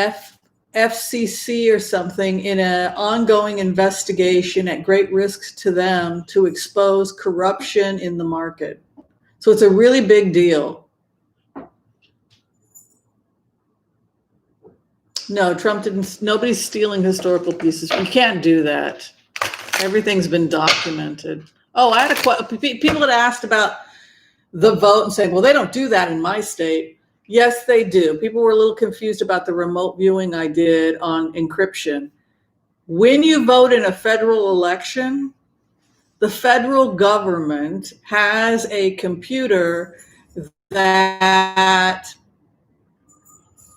S1: FCC or something in an ongoing investigation at great risk to them to expose corruption in the market. So it's a really big deal. No, Trump didn't. Nobody's stealing historical pieces. You can't do that. Everything's been documented. Oh, I had people had asked about the vote and saying, well, they don't do that in my state. Yes, they do. People were a little confused about the remote viewing I did on encryption. When you vote in a federal election, the federal government has a computer that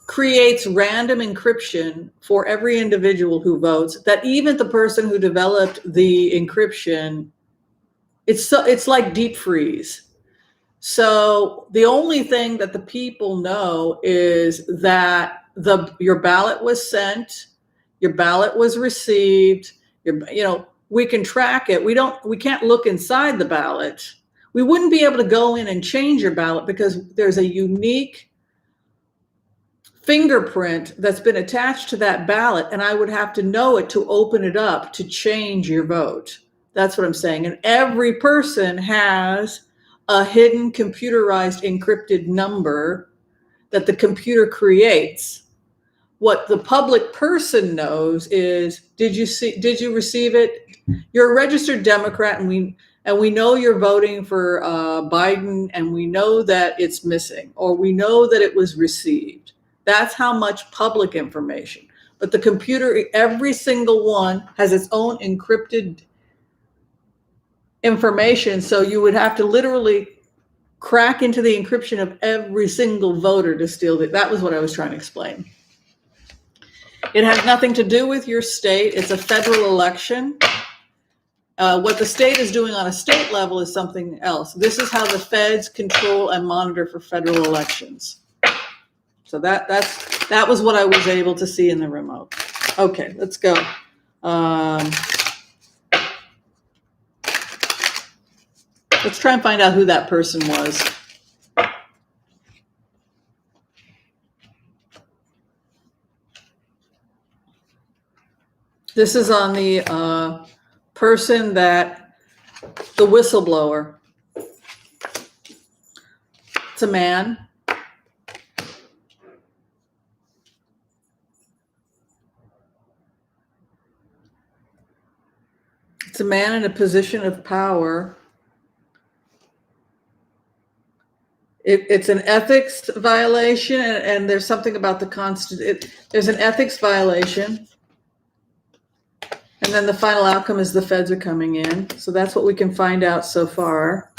S1: creates random encryption for every individual who votes, that even the person who developed the encryption, it's like deep freeze. So the only thing that the people know is that your ballot was sent, your ballot was received, we can track it. We can't look inside the ballot. We wouldn't be able to go in and change your ballot because there's a unique fingerprint that's been attached to that ballot, and I would have to know it to open it up to change your vote. That's what I'm saying. And every person has a hidden computerized encrypted number that the computer creates. What the public person knows is, did you receive it? You're a registered Democrat, and we know you're voting for Biden, and we know that it's missing, or we know that it was received. That's how much public information. But the computer, every single one has its own encrypted information. So you would have to literally crack into the encryption of every single voter to steal it. That was what I was trying to explain. It has nothing to do with your state. It's a federal election. What the state is doing on a state level is something else. This is how the feds control and monitor for federal elections. So that was what I was able to see in the remote. Okay, let's go. Let's try and find out who that person was. This is on the person the whistleblower. It's a man. It's a man in a position of power. It's an ethics violation, and there's something about the Constitution. There's an ethics violation. And then the final outcome is the feds are coming in. So that's what we can find out so far.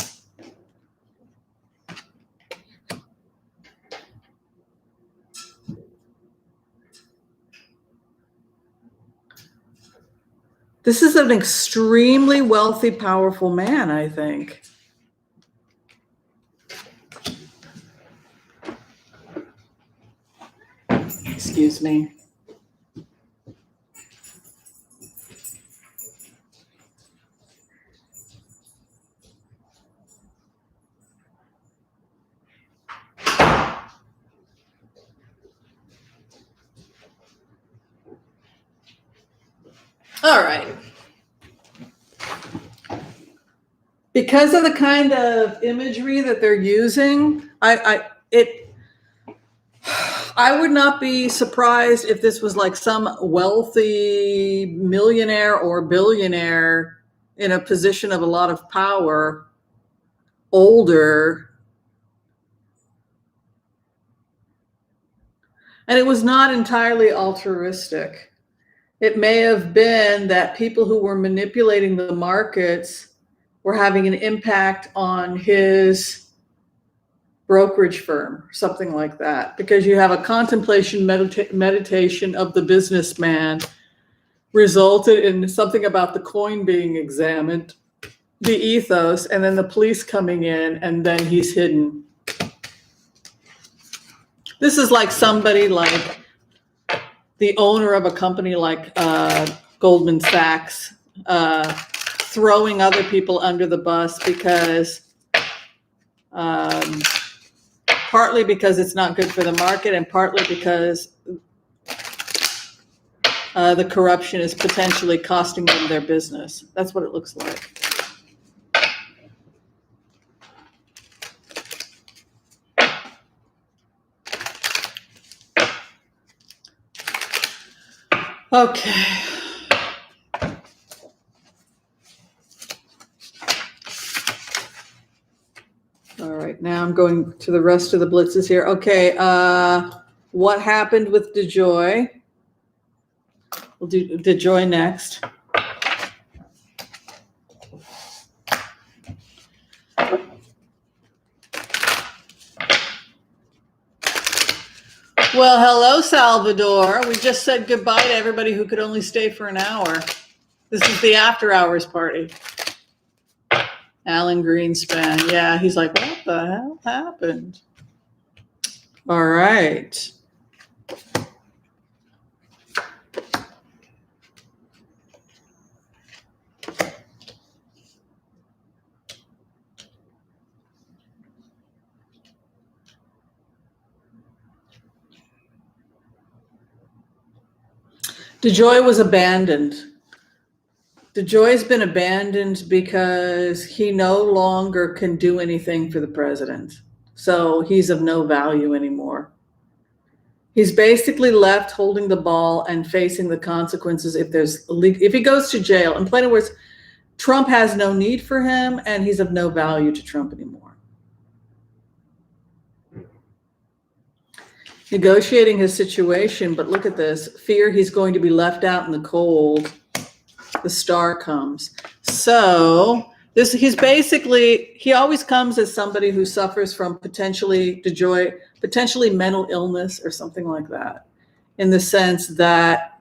S1: This is an extremely wealthy, powerful man, I think. Excuse me. All right. Because of the kind of imagery that they're using, I would not be surprised if this was like some wealthy millionaire or billionaire in a position of a lot of power, older. And it was not entirely altruistic. It may have been that people who were manipulating the markets were having an impact on his brokerage firm, something like that, because you have a contemplation meditation of the businessman resulted in something about the coin being examined, the ethos, and then the police coming in, and then he's hidden. This is like somebody like the owner of a company like Goldman Sachs throwing other people under the bus because partly because it's not good for the market, and partly because the corruption is potentially costing them their business. That's what it looks like. Okay. All right, now I'm going to the rest of the blitzes here. Okay, what happened with DeJoy? We'll do DeJoy next. Well, hello, Salvador. We just said goodbye to everybody who could only stay for an hour. This is the after hours party. Alan Greenspan. Yeah, he's like, what the hell happened? All right. DeJoy was abandoned. DeJoy's been abandoned because he no longer can do anything for the president. So he's of no value anymore. He's basically left holding the ball and facing the consequences if he goes to jail. In plain words, Trump has no need for him and he's of no value to Trump anymore. Negotiating his situation, but look at this. Fear he's going to be left out in the cold. The star comes. So he always comes as somebody who suffers from potentially mental illness or something like that, in the sense that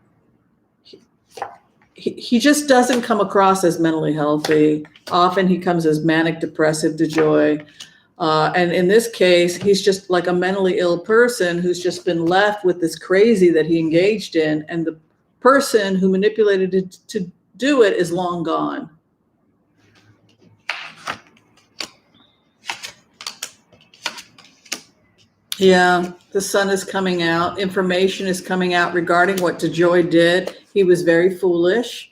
S1: he just doesn't come across as mentally healthy. Often he comes as manic depressive DeJoy. And in this case, he's just like a mentally ill person who's just been left with this crazy that he engaged in. And the person who manipulated it to do it is long gone. Yeah, the sun is coming out. Information is coming out regarding what DeJoy did. He was very foolish.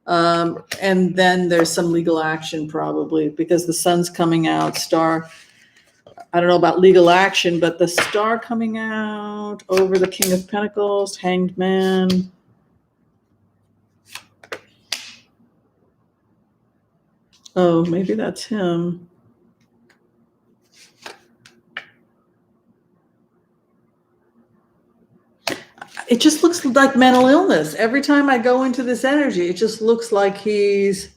S1: And then there's some legal action probably because the sun's coming out. Star, I don't know about legal action, but the star coming out over the King of Pentacles, Hanged Man. Oh, maybe that's him. It just looks like mental illness. Every time I go into this energy, it just looks like he's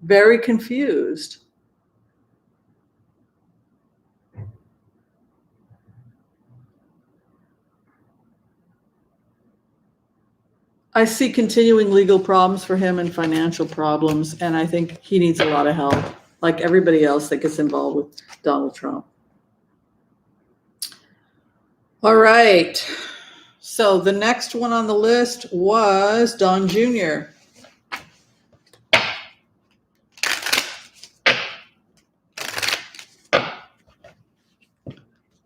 S1: very confused. I see continuing legal problems for him and financial problems, and I think he needs a lot of help, like everybody else that gets involved with Donald Trump. All right. So the next one on the list was Don Jr.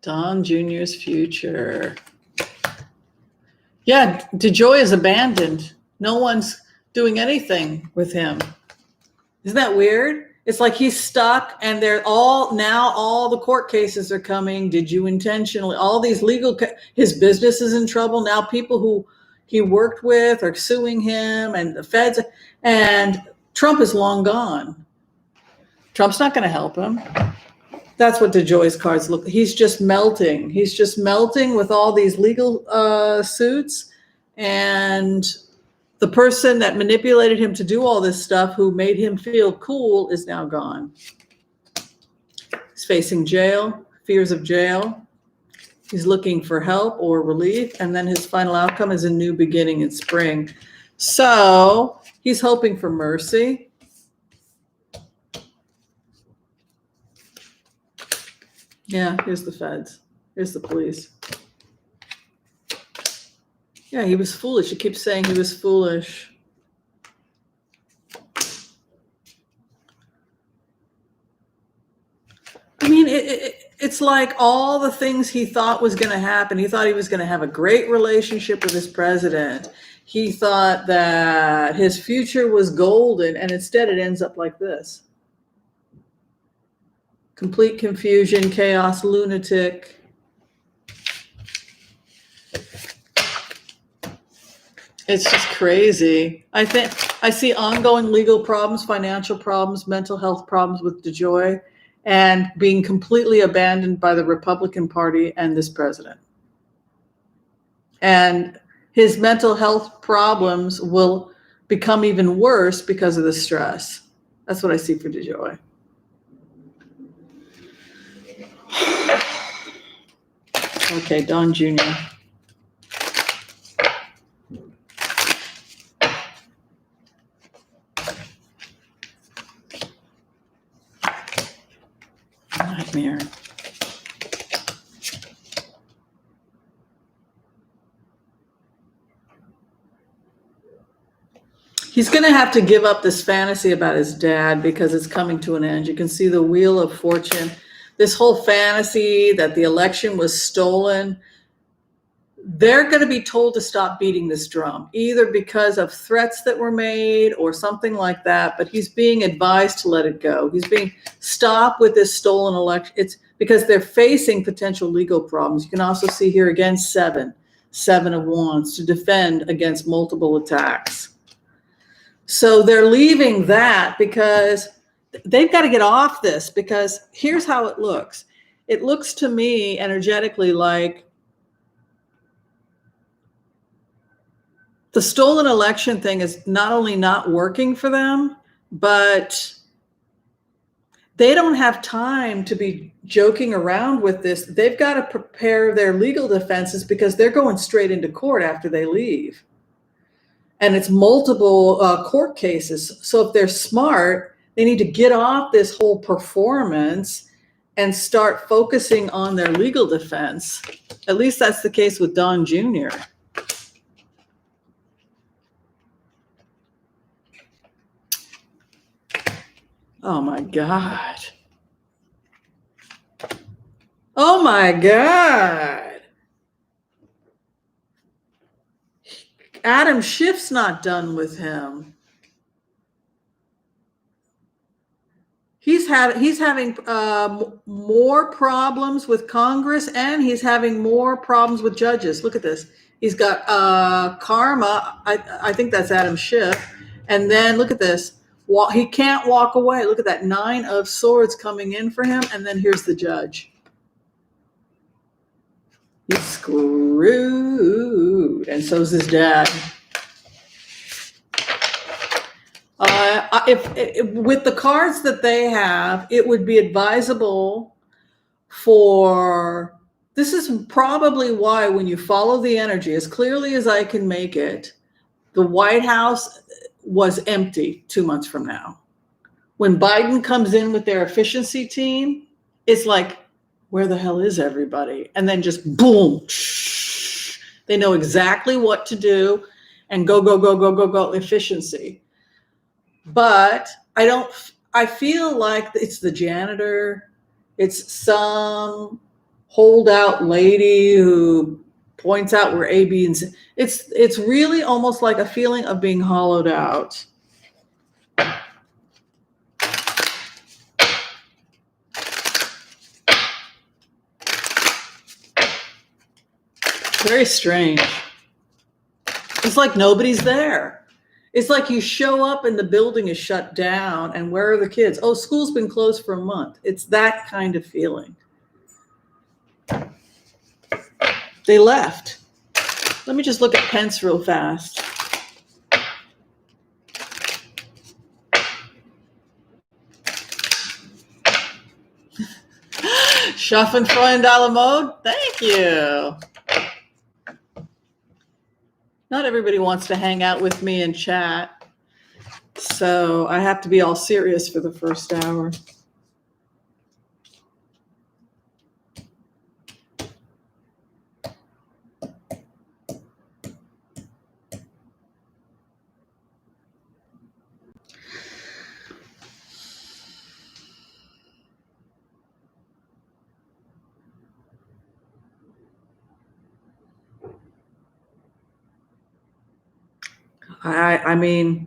S1: Don Jr.'s future. Yeah, DeJoy is abandoned. No one's doing anything with him. Isn't that weird? It's like he's stuck and all the court cases are coming. Did you intentionally, all these his business is in trouble. Now people who he worked with are suing him and the feds, and Trump is long gone. Trump's not going to help him. That's what DeJoy's cards look. He's just melting. He's just melting with all these legal suits, and the person that manipulated him to do all this stuff, who made him feel cool, is now gone. He's facing jail, fears of jail. He's looking for help or relief, and then his final outcome is a new beginning in spring. So he's hoping for mercy. Yeah, here's the feds. Here's the police. Yeah, he was foolish. He keeps saying he was foolish. I mean, it's like all the things he thought was going to happen. He thought he was going to have a great relationship with his president. He thought that his future was golden, and instead it ends up like this. Complete confusion, chaos, lunatic. It's just crazy. I think I see ongoing legal problems, financial problems, mental health problems with DeJoy, and being completely abandoned by the Republican Party and this president. And his mental health problems will become even worse because of the stress. That's what I see for DeJoy. Okay, Don Jr. Nightmare. He's going to have to give up this fantasy about his dad because it's coming to an end. You can see the Wheel of Fortune. This whole fantasy that the election was stolen, they're going to be told to stop beating this drum, either because of threats that were made or something like that. But he's being advised to let it go. He's being stop with this stolen election. It's because they're facing potential legal problems. You can also see here again, seven of wands to defend against multiple attacks. So they're leaving that because they've got to get off this, because here's how it looks. It looks to me energetically like the stolen election thing is not only not working for them, but they don't have time to be joking around with this. They've got to prepare their legal defenses because they're going straight into court after they leave. And it's multiple court cases. So if they're smart, they need to get off this whole performance and start focusing on their legal defense. At least that's the case with Don Jr. Oh my God. Oh my God. Adam Schiff's not done with him. He's having more problems with Congress, and he's having more problems with judges. Look at this. He's got karma. I think that's Adam Schiff. And then look at this. He can't walk away. Look at that 9 of Swords coming in for him. And then here's the judge. He's screwed. And so's his dad. If with the cards that they have, it would be advisable for, this is probably why when you follow the energy as clearly as I can make it, the White House was empty 2 months from now. When Biden comes in with their efficiency team, it's like, where the hell is everybody? And then just boom, they know exactly what to do and go, efficiency. But I feel like it's the janitor. It's some holdout lady who points out where A, B, and C. It's really almost like a feeling of being hollowed out. Very strange. It's like nobody's there. It's like you show up and the building is shut down, and where are the kids? Oh, school's been closed for a month. It's that kind of feeling. They left. Let me just look at Pence real fast. Schaffenfreund a la mode. Thank you. Not everybody wants to hang out with me and chat, so I have to be all serious for the first hour. I mean,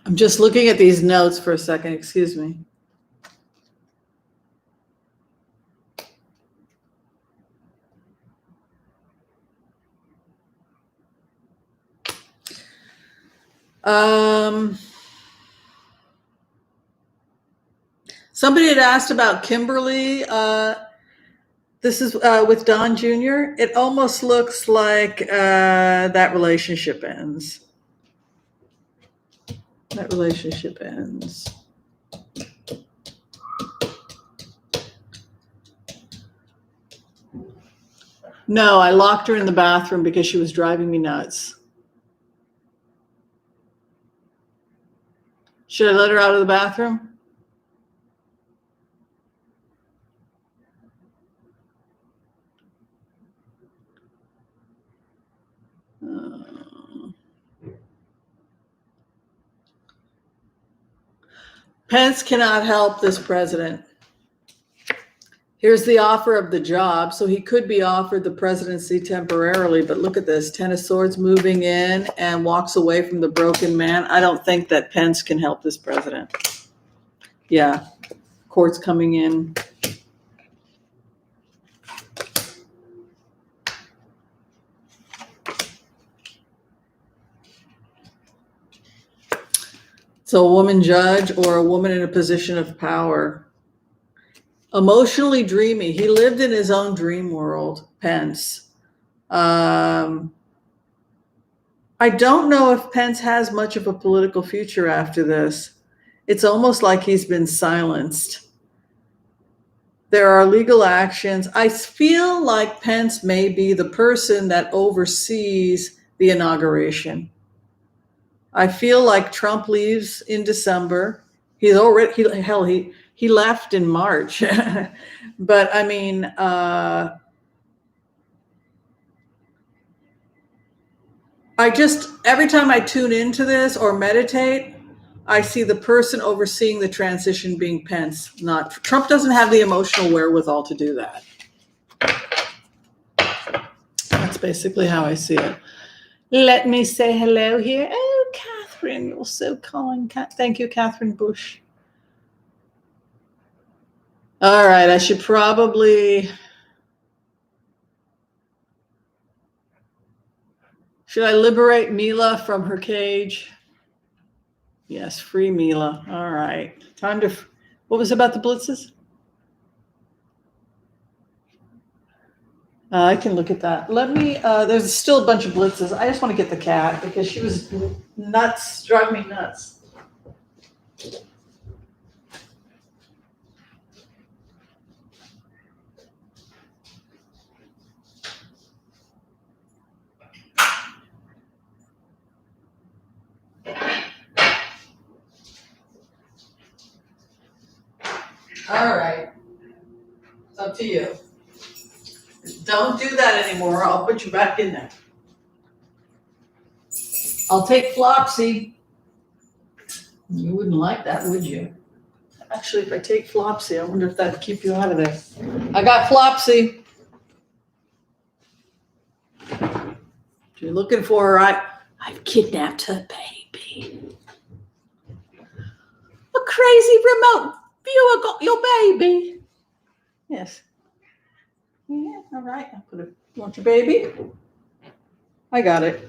S1: I'm just looking at these notes for a second. Excuse me. Somebody had asked about Kimberly. This is with Don Jr. It almost looks like that relationship ends. That relationship ends. No, I locked her in the bathroom because she was driving me nuts. Should I let her out of the bathroom? Pence cannot help this president. Here's the offer of the job. So he could be offered the presidency temporarily, but look at this. Ten of Swords moving in and walks away from the broken man. I don't think that Pence can help this president. Yeah, court's coming in. So a woman judge or a woman in a position of power. Emotionally dreamy. He lived in his own dream world, Pence. I don't know if Pence has much of a political future after this. It's almost like he's been silenced. There are legal actions. I feel like Pence may be the person that oversees the inauguration. I feel like Trump leaves in December. He left in March. But I mean, every time I tune into this or meditate, I see the person overseeing the transition being Pence, not Trump. Doesn't have the emotional wherewithal to do that. That's basically how I see it. Let me say hello here. Oh, Catherine, you're so kind. Thank you, Catherine Bush. All right, I should probably... Should I liberate Mila from her cage? Yes, free Mila. All right. Time to... What was about the blitzes? I can look at that. Let me... there's still a bunch of blitzes. I just want to get the cat because she was nuts, driving me nuts. All right. It's up to you. Don't do that anymore. I'll put you back in there. I'll take Flopsy. You wouldn't like that, would you? Actually, if I take Flopsy, I wonder if that'd keep you out of there. I got Flopsy. If you're looking for her, I've kidnapped her baby. A crazy remote viewer got your baby. Yes. Yeah, all right. I'll put it. You want your baby? I got it.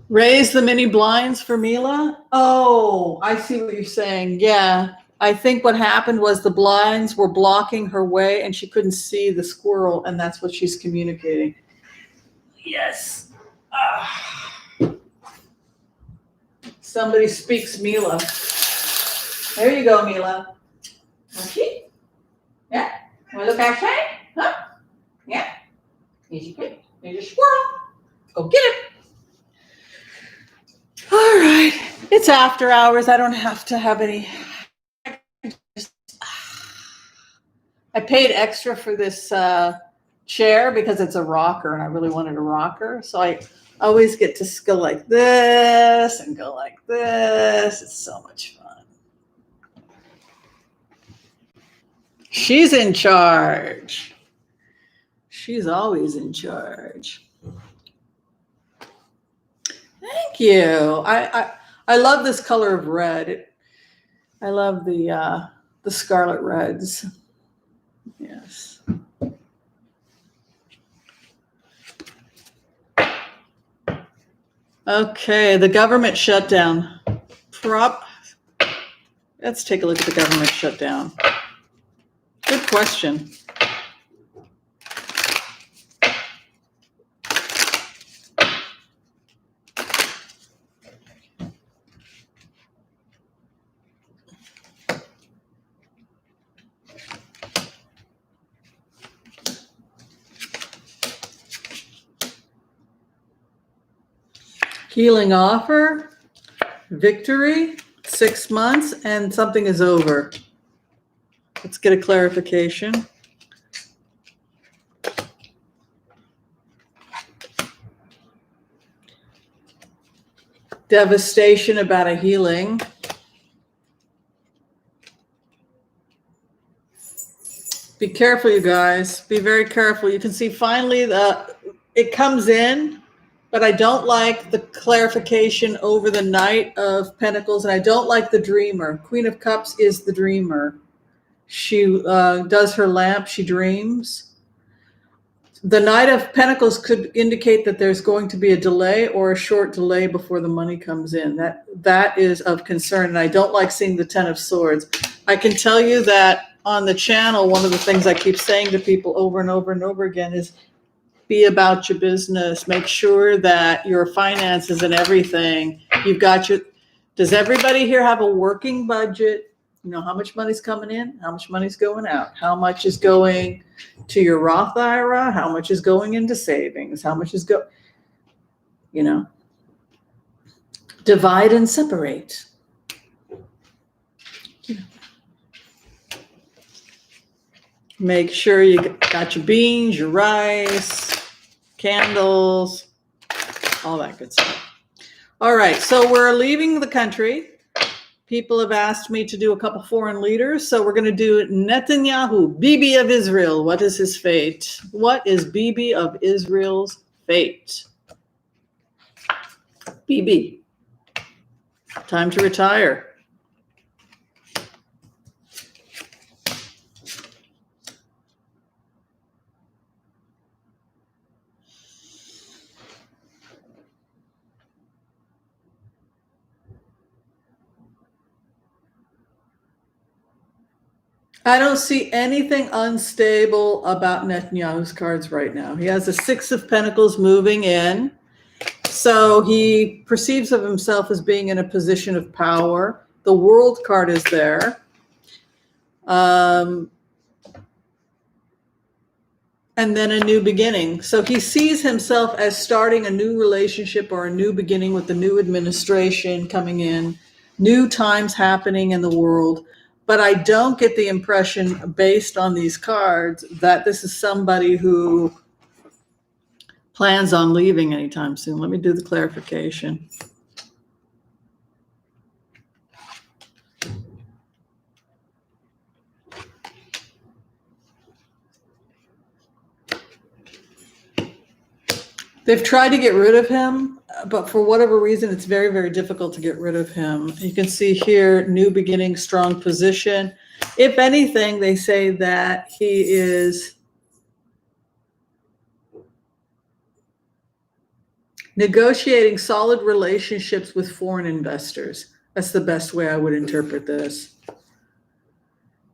S1: Raise the mini blinds for Mila. Oh, I see what you're saying. Yeah. I think what happened was the blinds were blocking her way and she couldn't see the squirrel, and that's what she's communicating. Yes. Somebody speaks Mila. There you go, Mila. Okay. Yeah. Want to look outside? Huh? Yeah. Easy quick. Here's your squirrel. Go get it. All right. It's after hours. I don't have to have any. I paid extra for this chair because it's a rocker and I really wanted a rocker. So I always get to go like this and go like this. It's so much fun. She's in charge. She's always in charge. Thank you. I love this color of red. I love the scarlet reds. Yes. Okay, the government shutdown. Let's take a look at the government shutdown. Good question. Healing offer, victory, 6 months, and something is over. Let's get a clarification. Devastation about a healing. Be careful, you guys. Be very careful. You can see finally it comes in. But I don't like the clarification over the Knight of Pentacles, and I don't like the dreamer. Queen of Cups is the dreamer. She does her lamp, she dreams. The Knight of Pentacles could indicate that there's going to be a delay or a short delay before the money comes in. That is of concern, and I don't like seeing the Ten of Swords. I can tell you that on the channel, one of the things I keep saying to people over and over and over again is, be about your business. Make sure that your finances and everything, you've got your, does everybody here have a working budget? You know, how much money's coming in, how much money's going out, how much is going to your Roth IRA, how much is going into savings, how much is divide and separate. Make sure you got your beans, your rice, candles, all that good stuff. All right, so we're leaving the country. People have asked me to do a couple foreign leaders, so we're going to do Netanyahu, Bibi of Israel. What is his fate? What is Bibi of Israel's fate? Bibi, time to retire. I don't see anything unstable about Netanyahu's cards right now. He has a Six of Pentacles moving in. So he perceives of himself as being in a position of power. The World card is there. And then a new beginning. So he sees himself as starting a new relationship or a new beginning with the new administration coming in, new times happening in the world. But I don't get the impression, based on these cards, that this is somebody who plans on leaving anytime soon. Let me do the clarification. They've tried to get rid of him, but for whatever reason, it's very, very difficult to get rid of him. You can see here, new beginning, strong position. If anything, they say that he is negotiating solid relationships with foreign investors. That's the best way I would interpret this.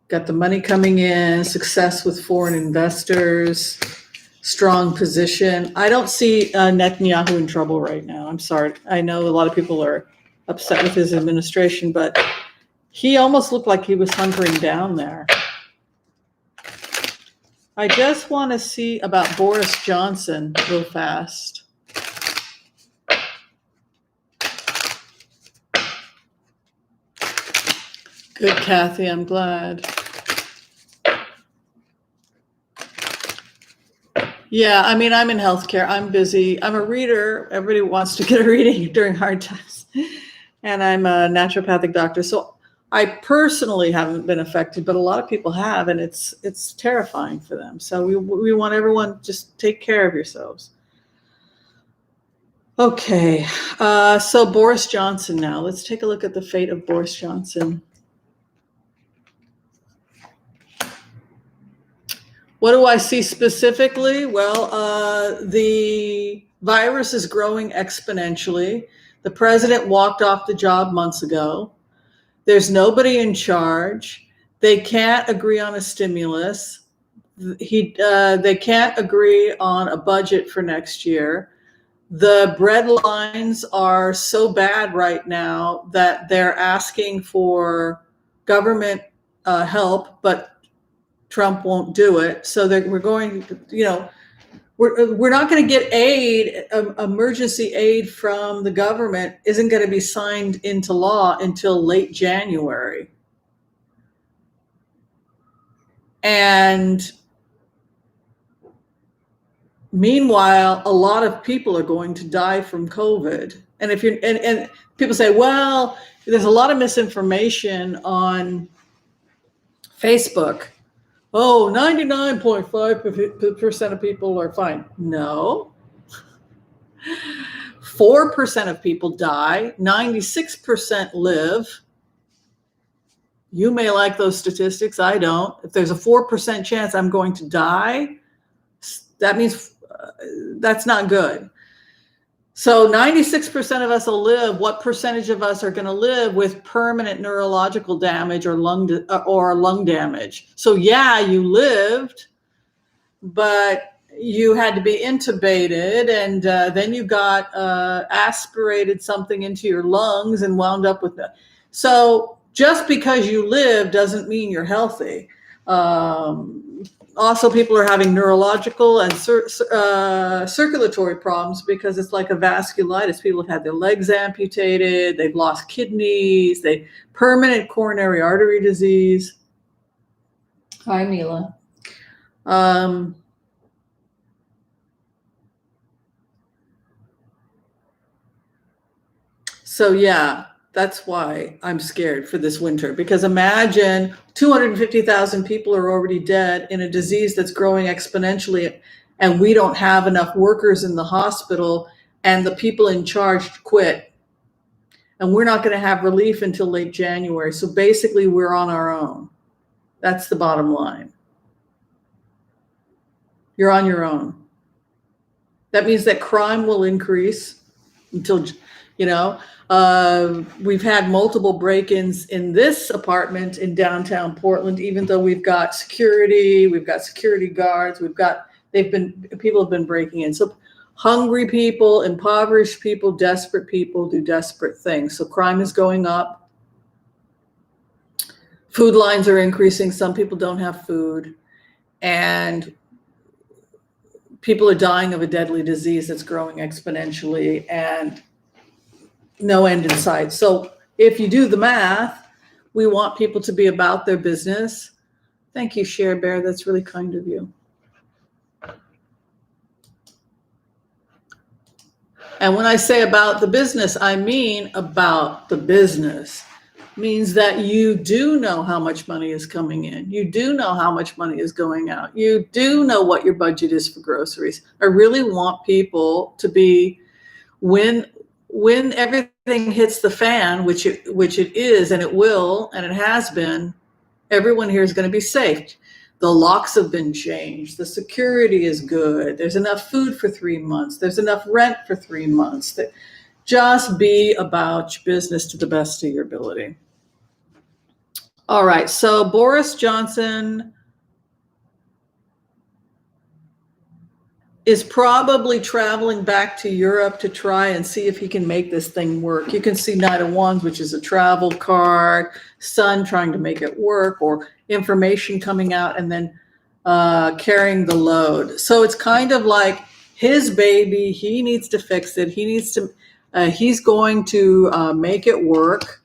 S1: Got the money coming in, success with foreign investors. Strong position. I don't see Netanyahu in trouble right now. I'm sorry. I know a lot of people are upset with his administration, but he almost looked like he was hunkering down there. I just want to see about Boris Johnson real fast. Good, Kathy. I'm glad. Yeah, I mean, I'm in healthcare. I'm busy. I'm a reader. Everybody wants to get a reading during hard times. And I'm a naturopathic doctor. So I personally haven't been affected, but a lot of people have, and it's terrifying for them. So we want everyone just take care of yourselves. Okay, so Boris Johnson now. Let's take a look at the fate of Boris Johnson. What do I see specifically? Well, the virus is growing exponentially. The president walked off the job months ago. There's nobody in charge. They can't agree on a stimulus. They can't agree on a budget for next year. The bread lines are so bad right now that they're asking for government help, but Trump won't do it. So we're going, we're not going to get aid, emergency aid from the government isn't going to be signed into law until late January. And meanwhile, a lot of people are going to die from COVID. And if you're, and people say, well, there's a lot of misinformation on Facebook. Oh, 99.5% of people are fine. No. 4% of people die. 96% live. You may like those statistics. I don't. If there's a 4% chance I'm going to die, that means that's not good. So 96% of us will live. What percentage of us are going to live with permanent neurological damage or lung damage? So yeah, you lived, but you had to be intubated, and then you got aspirated something into your lungs and wound up with that. So just because you live doesn't mean you're healthy. Also, people are having neurological and circulatory problems because it's like a vasculitis. People have had their legs amputated, they've lost kidneys, they permanent coronary artery disease. Hi, Mila. So yeah, that's why I'm scared for this winter, because imagine 250,000 people are already dead in a disease that's growing exponentially, and we don't have enough workers in the hospital, and the people in charge quit. And we're not going to have relief until late January. So basically, we're on our own. That's the bottom line. You're on your own. That means that crime will increase until, we've had multiple break-ins in this apartment in downtown Portland, even though we've got security guards, people have been breaking in. So hungry people, impoverished people, desperate people do desperate things. So crime is going up. Food lines are increasing. Some people don't have food. And people are dying of a deadly disease that's growing exponentially, and no end in sight. So if you do the math, we want people to be about their business. Thank you, Cher Bear. That's really kind of you. And when I say about the business, I mean about the business. Means that you do know how much money is coming in. You do know how much money is going out. You do know what your budget is for groceries. I really want people to be, when everything hits the fan, which it is, and it will, and it has been, everyone here is going to be safe. The locks have been changed. The security is good. There's enough food for 3 months. There's enough rent for 3 months. Just be about your business to the best of your ability. All right, so Boris Johnson is probably traveling back to Europe to try and see if he can make this thing work. You can see Knight of Wands, which is a travel card, Sun trying to make it work, or information coming out and then carrying the load. So it's kind of like his baby. He needs to fix it. He's going to make it work.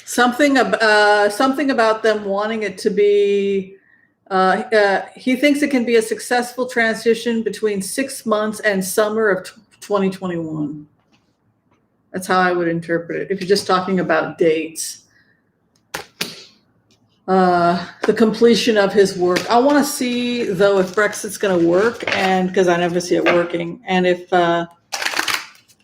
S1: Something about them wanting it to be He thinks it can be a successful transition between 6 months and summer of 2021. That's how I would interpret it, if you're just talking about dates. The completion of his work. I want to see, though, if Brexit's going to work, and because I never see it working, and if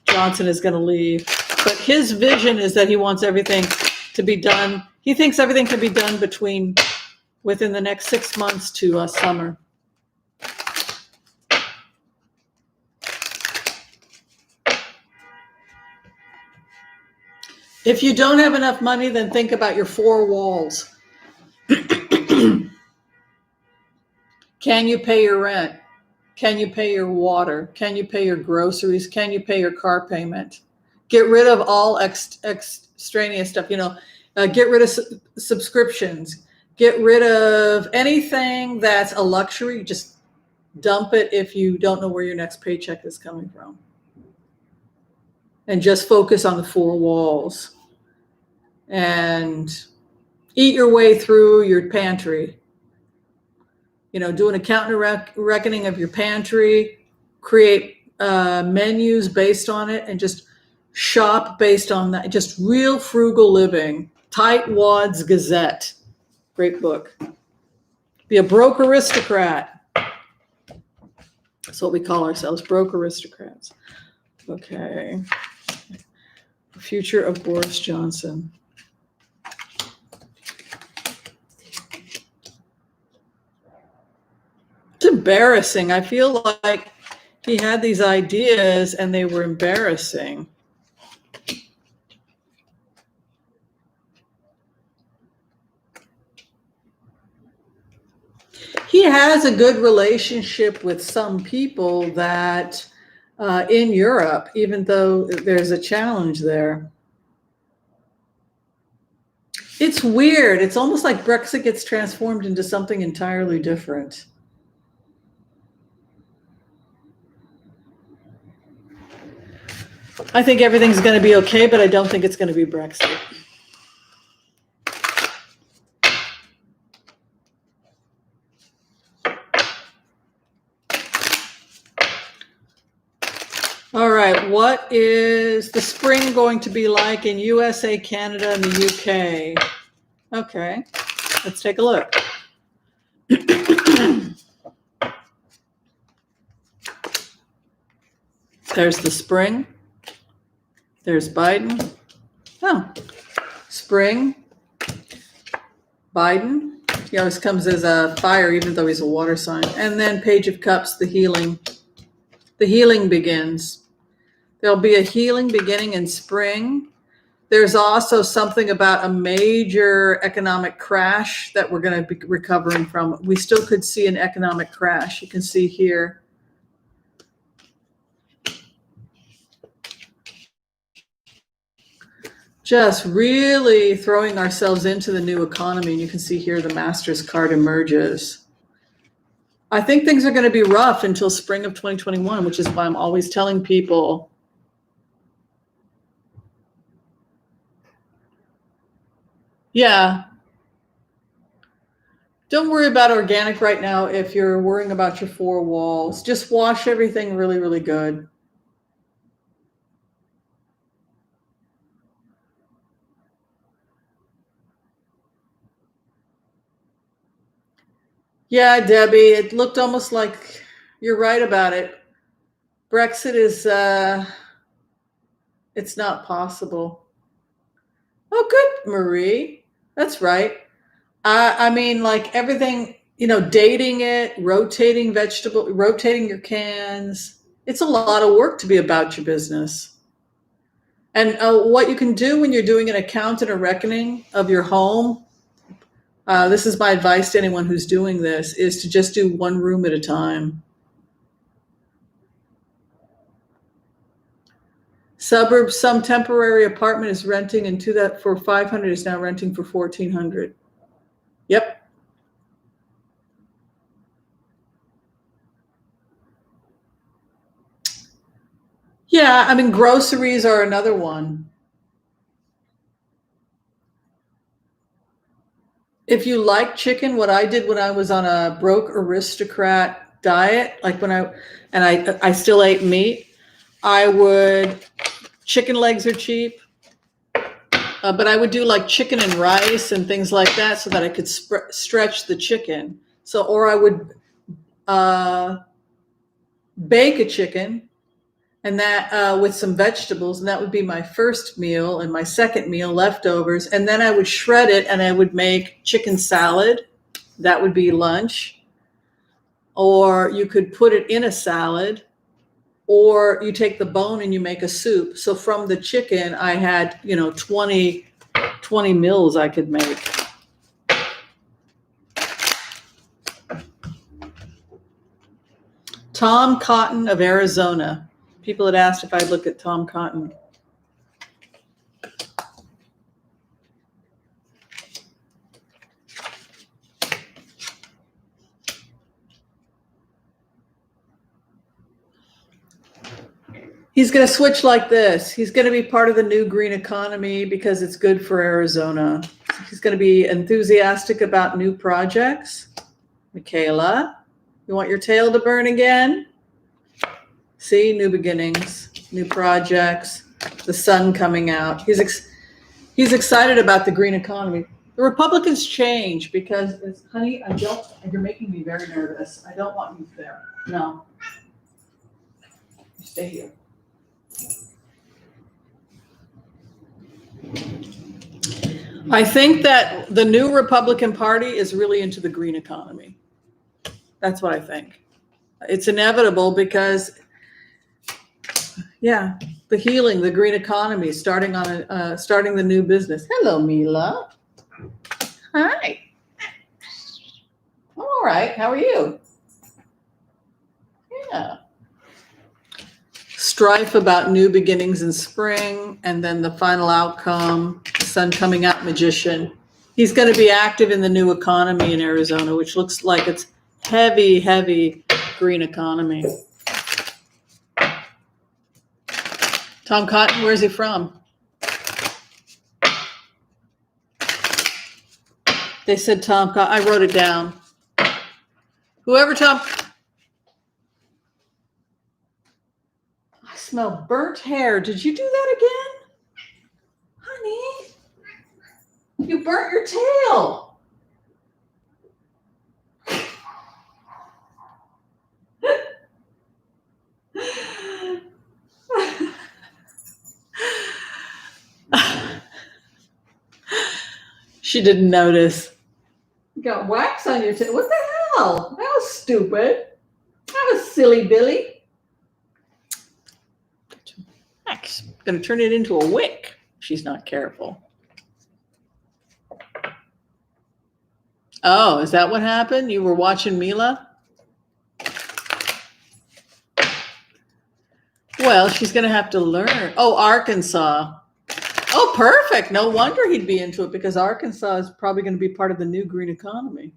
S1: Johnson is going to leave. But his vision is that he wants everything to be done. He thinks everything can be done within the next 6 months to summer. If you don't have enough money, then think about your four walls. Can you pay your rent? Can you pay your water? Can you pay your groceries? Can you pay your car payment? Get rid of all extraneous stuff. Get rid of subscriptions. Get rid of anything that's a luxury. Just dump it if you don't know where your next paycheck is coming from. And just focus on the four walls. And eat your way through your pantry. Do an account and reckoning of your pantry, create menus based on it, and just shop based on that. Just real frugal living. Tight Wads Gazette. Great book. Be a broke aristocrat. That's what we call ourselves, broke aristocrats. Okay. The future of Boris Johnson. It's embarrassing. I feel like he had these ideas and they were embarrassing. He has a good relationship with some people that in Europe, even though there's a challenge there. It's weird. It's almost like Brexit gets transformed into something entirely different. I think everything's going to be okay, but I don't think it's going to be Brexit. All right, what is the spring going to be like in USA, Canada, and the UK? Okay, let's take a look. There's the spring. There's Biden. Oh, spring, Biden. He always comes as a fire, even though he's a water sign. And then Page of Cups, the healing. The healing begins. There'll be a healing beginning in spring. There's also something about a major economic crash that we're going to be recovering from. We still could see an economic crash. You can see here. Just really throwing ourselves into the new economy. And you can see here the Master's card emerges. I think things are going to be rough until spring of 2021, which is why I'm always telling people, yeah, don't worry about organic right now if you're worrying about your four walls. Just wash everything really, really good. Yeah, Debbie, it looked almost like you're right about it. Brexit is, it's not possible. Oh, good, Marie. That's right. I mean, like everything, dating it, rotating your cans. It's a lot of work to be about your business. And what you can do when you're doing an account and a reckoning of your home, this is my advice to anyone who's doing this, is to just do one room at a time. Suburbs, some temporary apartment is renting into that for $500 is now renting for $1,400. Yep. Yeah, I mean, groceries are another one. If you like chicken, what I did when I was on a broke aristocrat diet, like I still ate meat, I would, chicken legs are cheap, but I would do like chicken and rice and things like that so that I could stretch the chicken. So, or I would bake a chicken and that with some vegetables, and that would be my first meal, and my second meal leftovers. And then I would shred it and I would make chicken salad. That would be lunch. Or you could put it in a salad, or you take the bone and you make a soup. So from the chicken, I had, 20 meals I could make. Tom Cotton of Arizona. People had asked if I'd look at Tom Cotton. He's going to switch like this. He's going to be part of the new green economy because it's good for Arizona. He's going to be enthusiastic about new projects. Michaela, you want your tail to burn again? See, new beginnings, new projects, the sun coming out. He's excited about the green economy. The Republicans change because, honey, you're making me very nervous. I don't want you there. No. Stay here. I think that the new Republican Party is really into the green economy. That's what I think. It's inevitable because, the healing, the green economy, starting the new business. Hello, Mila. Hi. I'm all right. How are you? Yeah. Strife about new beginnings in spring, and then the final outcome, the sun coming out, magician. He's going to be active in the new economy in Arizona, which looks like it's heavy, heavy green economy. Tom Cotton, where's he from? They said Tom Cotton. I wrote it down. Whoever Tom... I smell burnt hair. Did you do that again? Honey, you burnt your tail. She didn't notice. You got wax on your tail. What the hell? That was stupid. That was silly Billy. Wax. Going to turn it into a wick. She's not careful. Oh, is that what happened? You were watching Mila? Well, she's going to have to learn. Oh, Arkansas. Oh, perfect. No wonder he'd be into it, because Arkansas is probably going to be part of the new green economy.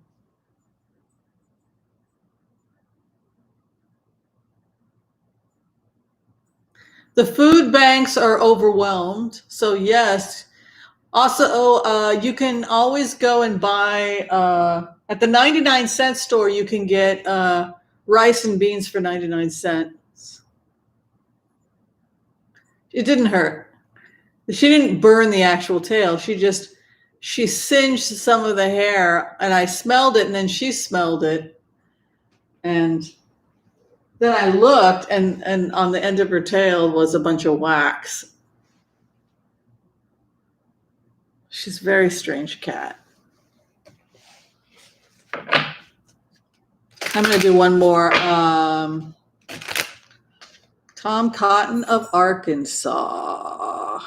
S1: The food banks are overwhelmed. So yes. Also, you can always go and buy at the 99-cent store. You can get rice and beans for 99 cents. It didn't hurt. She didn't burn the actual tail. She singed some of the hair, and I smelled it, and then she smelled it. And then I looked, and on the end of her tail was a bunch of wax. She's a very strange cat. I'm going to do one more. Tom Cotton of Arkansas.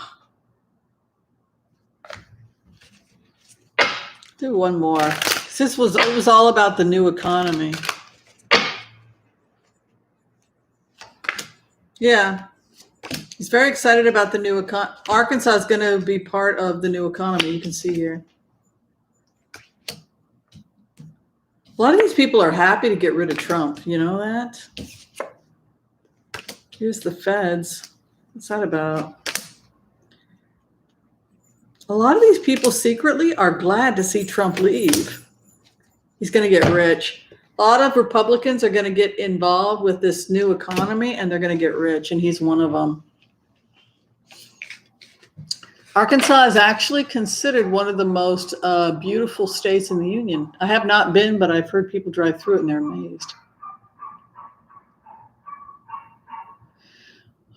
S1: Do one more. It was all about the new economy. Yeah. He's very excited about the new economy. Arkansas is going to be part of the new economy. You can see here. A lot of these people are happy to get rid of Trump. You know that? Here's the feds. What's that about? A lot of these people secretly are glad to see Trump leave. He's going to get rich. A lot of Republicans are going to get involved with this new economy, and they're going to get rich, and he's one of them. Arkansas is actually considered one of the most beautiful states in the union. I have not been, but I've heard people drive through it, and they're amazed.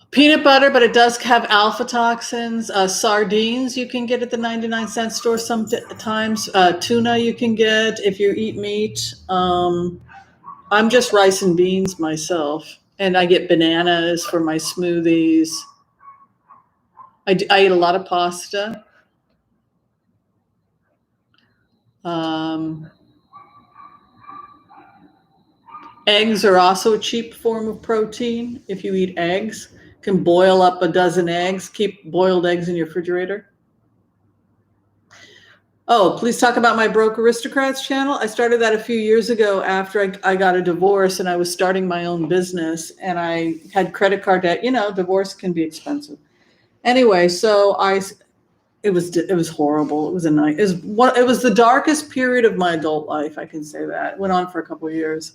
S1: Peanut butter, but it does have alpha toxins. Sardines you can get at the 99-cent store sometimes. Tuna you can get if you eat meat. I'm just rice and beans myself. And I get bananas for my smoothies. I eat a lot of pasta. Eggs are also a cheap form of protein. If you eat eggs, can boil up a dozen eggs, keep boiled eggs in your refrigerator. Oh, please talk about my Broke Aristocrats channel. I started that a few years ago after I got a divorce and I was starting my own business and I had credit card debt. You know, divorce can be expensive. Anyway, so it was horrible. It was it was the darkest period of my adult life. I can say that. It went on for a couple of years.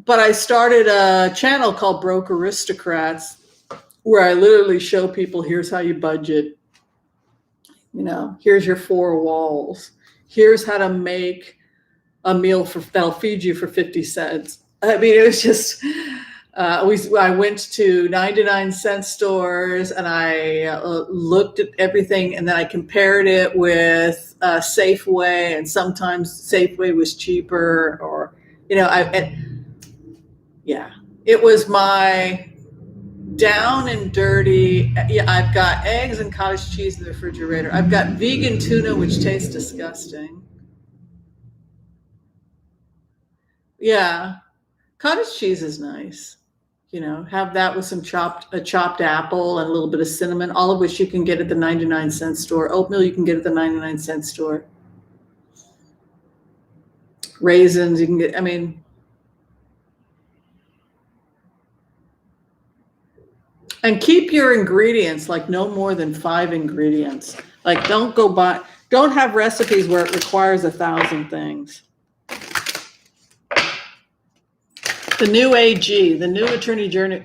S1: But I started a channel called Broke Aristocrats where I literally show people, here's how you budget. You know, here's your 4 walls. Here's how to make a meal that'll feed you for 50 cents. I mean, it was just, I went to 99-cent stores and I looked at everything and then I compared it with Safeway, and sometimes Safeway was cheaper, or, you know, it was my down and dirty. Yeah, I've got eggs and cottage cheese in the refrigerator. I've got vegan tuna, which tastes disgusting. Yeah, cottage cheese is nice. You know, have that with some chopped apple and a little bit of cinnamon, all of which you can get at the 99-cent store. Oatmeal you can get at the 99-cent store. Raisins you can get, I mean, and keep your ingredients like no more than 5 ingredients. Like don't have recipes where it requires 1,000 things. The new AG, the new Attorney General,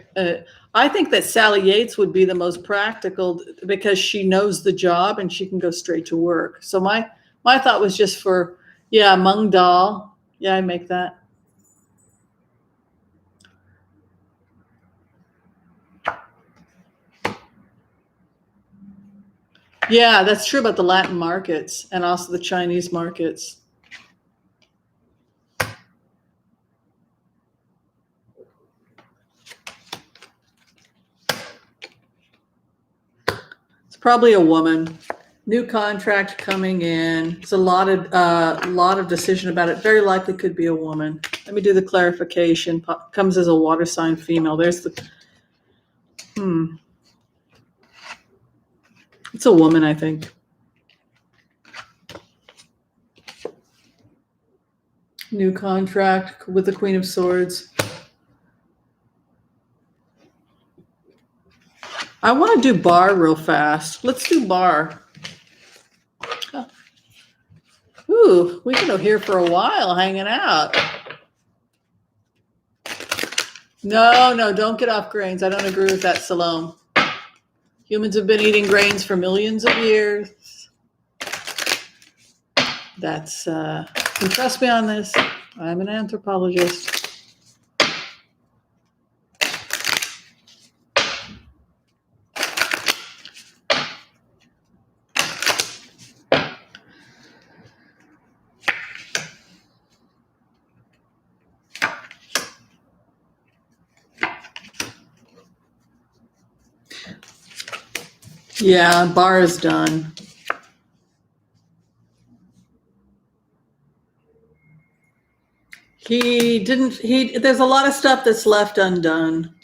S1: I think that Sally Yates would be the most practical because she knows the job and she can go straight to work. So my thought was just for, mung dal. Yeah, I make that. Yeah, that's true about the Latin markets and also the Chinese markets. It's probably a woman. New contract coming in. It's a lot of decision about it. Very likely could be a woman. Let me do the clarification. Comes as a water sign female. There's the. It's a woman, I think. New contract with the Queen of Swords. I want to do bar real fast. Let's do bar. Ooh, we can go here for a while hanging out. No, don't get off grains. I don't agree with that, Salome. Humans have been eating grains for millions of years. That's, you can trust me on this. I'm an anthropologist. Yeah, bar is done. There's a lot of stuff that's left undone.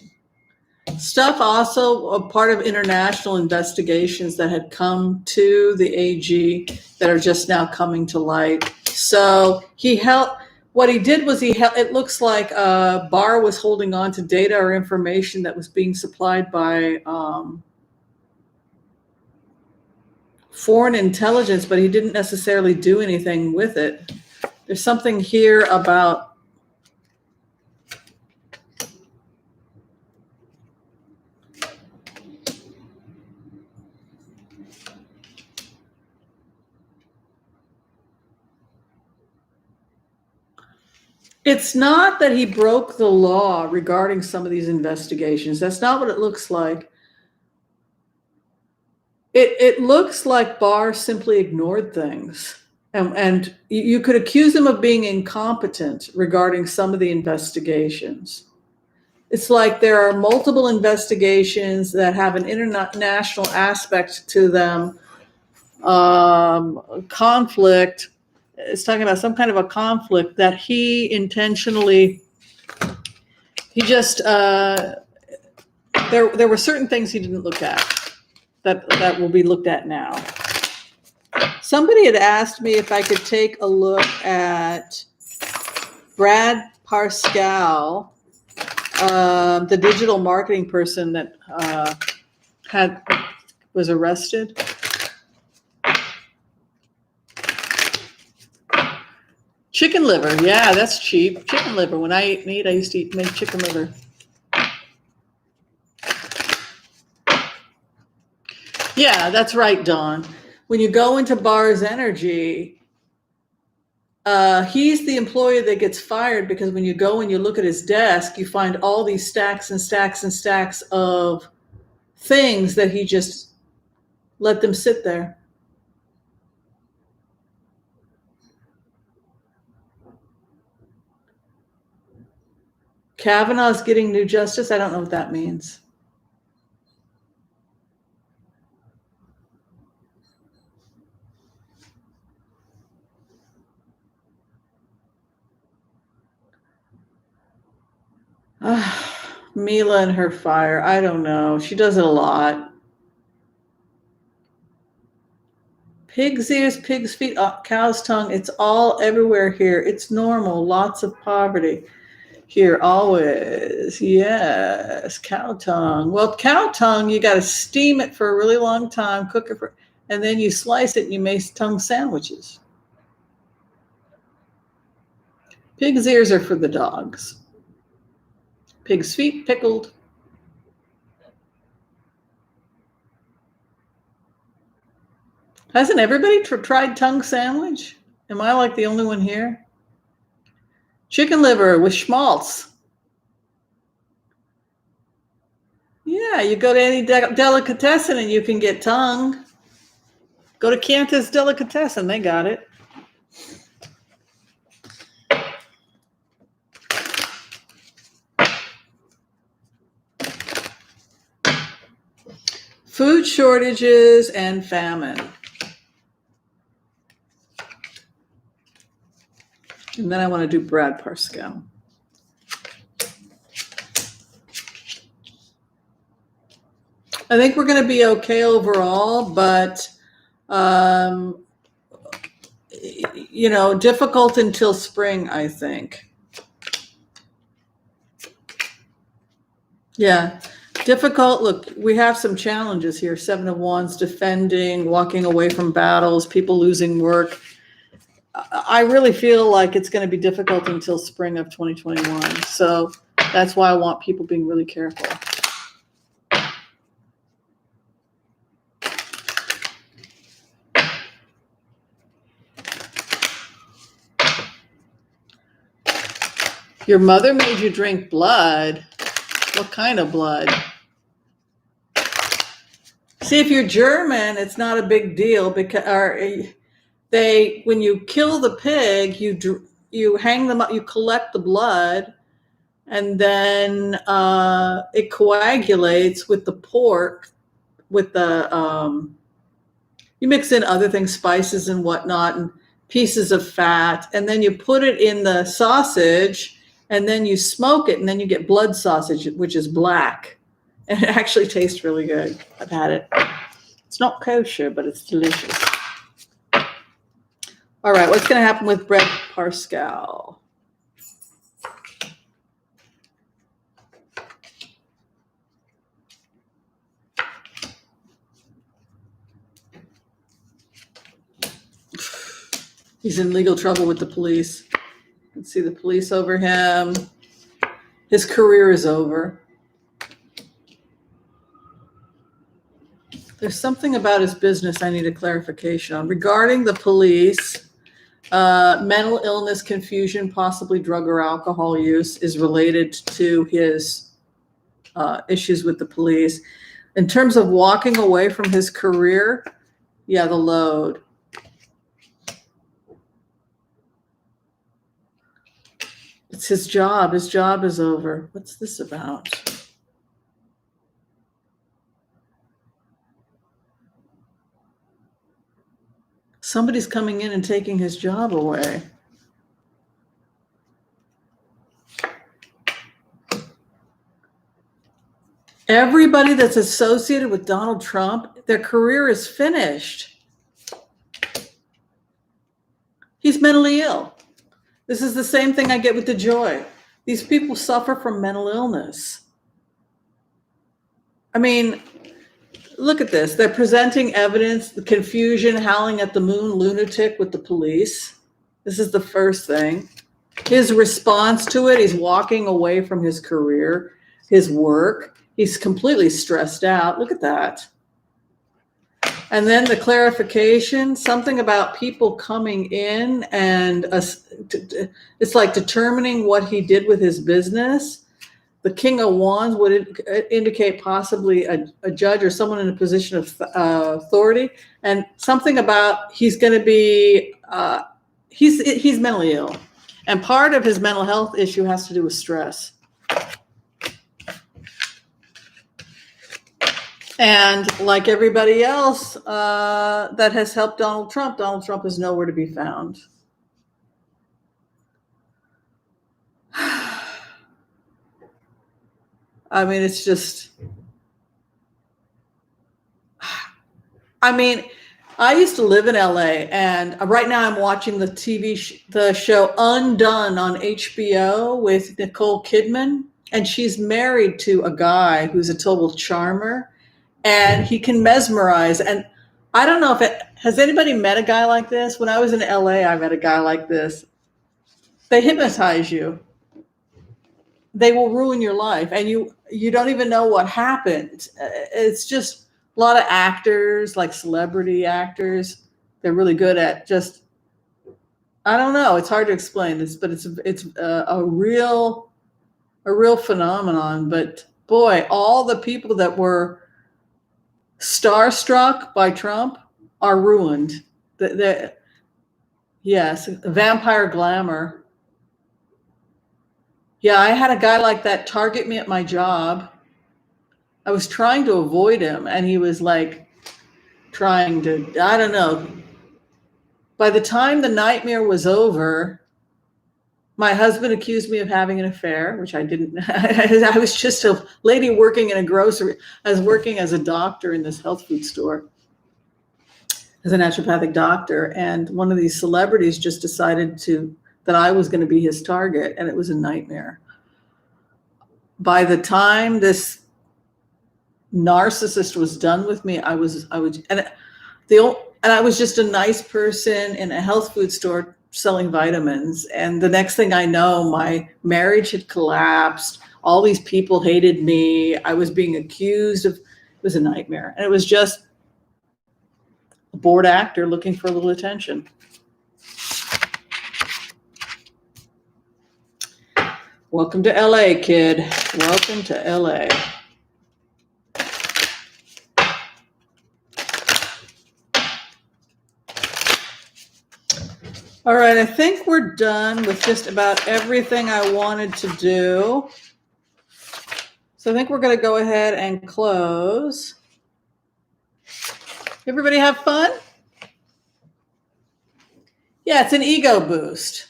S1: Stuff also a part of international investigations that had come to the AG that are just now coming to light. So what he did was it looks like Barr was holding on to data or information that was being supplied by foreign intelligence, but he didn't necessarily do anything with it. There's something here about it's not that he broke the law regarding some of these investigations. That's not what it looks like. It looks like Barr simply ignored things. And you could accuse him of being incompetent regarding some of the investigations. It's like there are multiple investigations that have an international aspect to them. Conflict. It's talking about some kind of a conflict that he intentionally, he just, there were certain things he didn't look at that will be looked at now. Somebody had asked me if I could take a look at Brad Parscale, the digital marketing person that was arrested. Chicken liver, yeah, that's cheap. Chicken liver. When I ate meat, I used to make chicken liver. Yeah, that's right, Dawn. When you go into Barr's energy, he's the employee that gets fired because when you go and you look at his desk, you find all these stacks and stacks and stacks of things that he just let them sit there. Kavanaugh's getting new justice. I don't know what that means. Mila and her fire. I don't know. She does it a lot. Pig's ears, pig's feet, cow's tongue. It's all everywhere here. It's normal. Lots of poverty here always. Yes, cow tongue. Well, cow tongue, you got to steam it for a really long time, cook it and then you slice it and you make tongue sandwiches. Pig's ears are for the dogs. Pig's feet, pickled. Hasn't everybody tried tongue sandwich? Am I like the only one here? Chicken liver with schmaltz. Yeah, you go to any delicatessen and you can get tongue. Go to Cantus Delicatessen, they got it. Food shortages and famine. And then I want to do Brad Parscale. I think we're going to be okay overall, but, difficult until spring, I think. Yeah, difficult. Look, we have some challenges here. 7 of Wands, defending, walking away from battles, people losing work. I really feel like it's going to be difficult until spring of 2021. So that's why I want people being really careful. Your mother made you drink blood. What kind of blood? See, if you're German, it's not a big deal because when you kill the pig, you hang them up, you collect the blood, and then it coagulates with the pork, with the you mix in other things, spices and whatnot, and pieces of fat, and then you put it in the sausage, and then you smoke it, and then you get blood sausage, which is black, and it actually tastes really good. I've had it. It's not kosher, but it's delicious. All right, what's going to happen with Brad Parscale? He's in legal trouble with the police. You can see the police over him. His career is over. There's something about his business I need a clarification on. Regarding the police, mental illness, confusion, possibly drug or alcohol use is related to his issues with the police. In terms of walking away from his career, yeah, the load. It's his job. His job is over. What's this about? Somebody's coming in and taking his job away. Everybody that's associated with Donald Trump, their career is finished. He's mentally ill. This is the same thing I get with DeJoy. These people suffer from mental illness. I mean, look at this. They're presenting evidence, the confusion, howling at the moon, lunatic with the police. This is the first thing. His response to it, he's walking away from his career, his work. He's completely stressed out. Look at that. And then the clarification, something about people coming in and it's like determining what he did with his business. The King of Wands would indicate possibly a judge or someone in a position of authority, and something about he's going to be, he's mentally ill. And part of his mental health issue has to do with stress. And like everybody else that has helped Donald Trump is nowhere to be found. I mean, it's just, I mean, I used to live in LA, and right now I'm watching the the show Undone on HBO with Nicole Kidman, and she's married to a guy who's a total charmer, and he can mesmerize. And I don't know if has anybody met a guy like this? When I was in LA, I met a guy like this. They hypnotize you. They will ruin your life, and you don't even know what happened. It's just a lot of actors, like celebrity actors. They're really good at just, I don't know. It's hard to explain this, but it's a real phenomenon. But boy, all the people that were starstruck by Trump are ruined. Yes, vampire glamour. Yeah, I had a guy like that target me at my job. I was trying to avoid him, and he was like trying to, I don't know. By the time the nightmare was over, my husband accused me of having an affair, which I didn't. I was just a lady working in a grocery. I was working as a doctor in this health food store as a naturopathic doctor, and one of these celebrities just decided that I was going to be his target, and it was a nightmare. By the time this narcissist was done with me, I was just a nice person in a health food store selling vitamins. And the next thing I know, my marriage had collapsed. All these people hated me. I was being accused of, it was a nightmare. And it was just a bored actor looking for a little attention. Welcome to LA, kid. Welcome to LA. All right, I think we're done with just about everything I wanted to do. So I think we're going to go ahead and close. Everybody have fun? Yeah, it's an ego boost.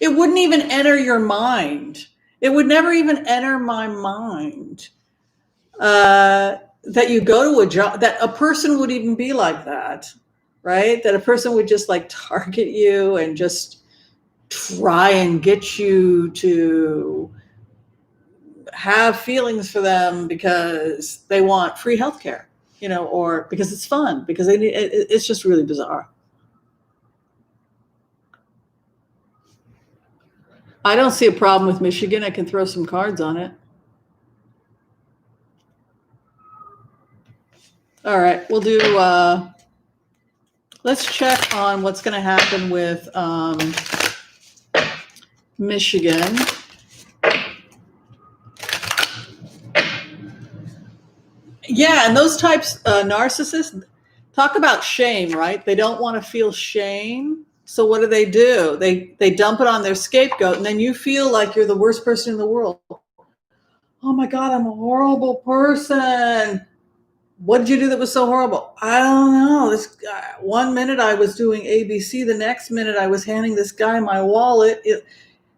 S1: It wouldn't even enter your mind. It would never even enter my mind that you go to a job, that a person would even be like that, right? That a person would just like target you and just try and get you to have feelings for them because they want free healthcare, or because it's fun, because it's just really bizarre. I don't see a problem with Michigan. I can throw some cards on it. All right, we'll do, let's check on what's going to happen with Michigan. Yeah, and those types, narcissists, talk about shame, right? They don't want to feel shame. So what do? They dump it on their scapegoat, and then you feel like you're the worst person in the world. Oh my God, I'm a horrible person. What did you do that was so horrible? I don't know. This guy, 1 minute I was doing ABC, the next minute I was handing this guy my wallet.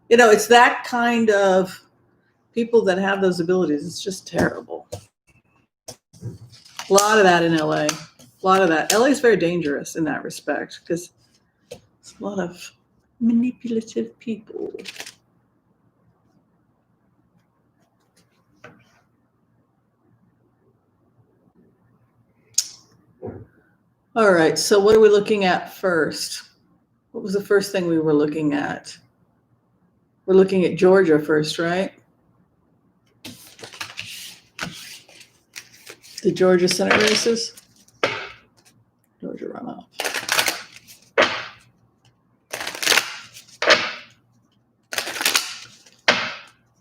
S1: It's that kind of people that have those abilities. It's just terrible. A lot of that in LA. A lot of that. LA is very dangerous in that respect because it's a lot of manipulative people. All right, so what are we looking at first? What was the first thing we were looking at? We're looking at Georgia first, right? The Georgia Senate races? Georgia runoff.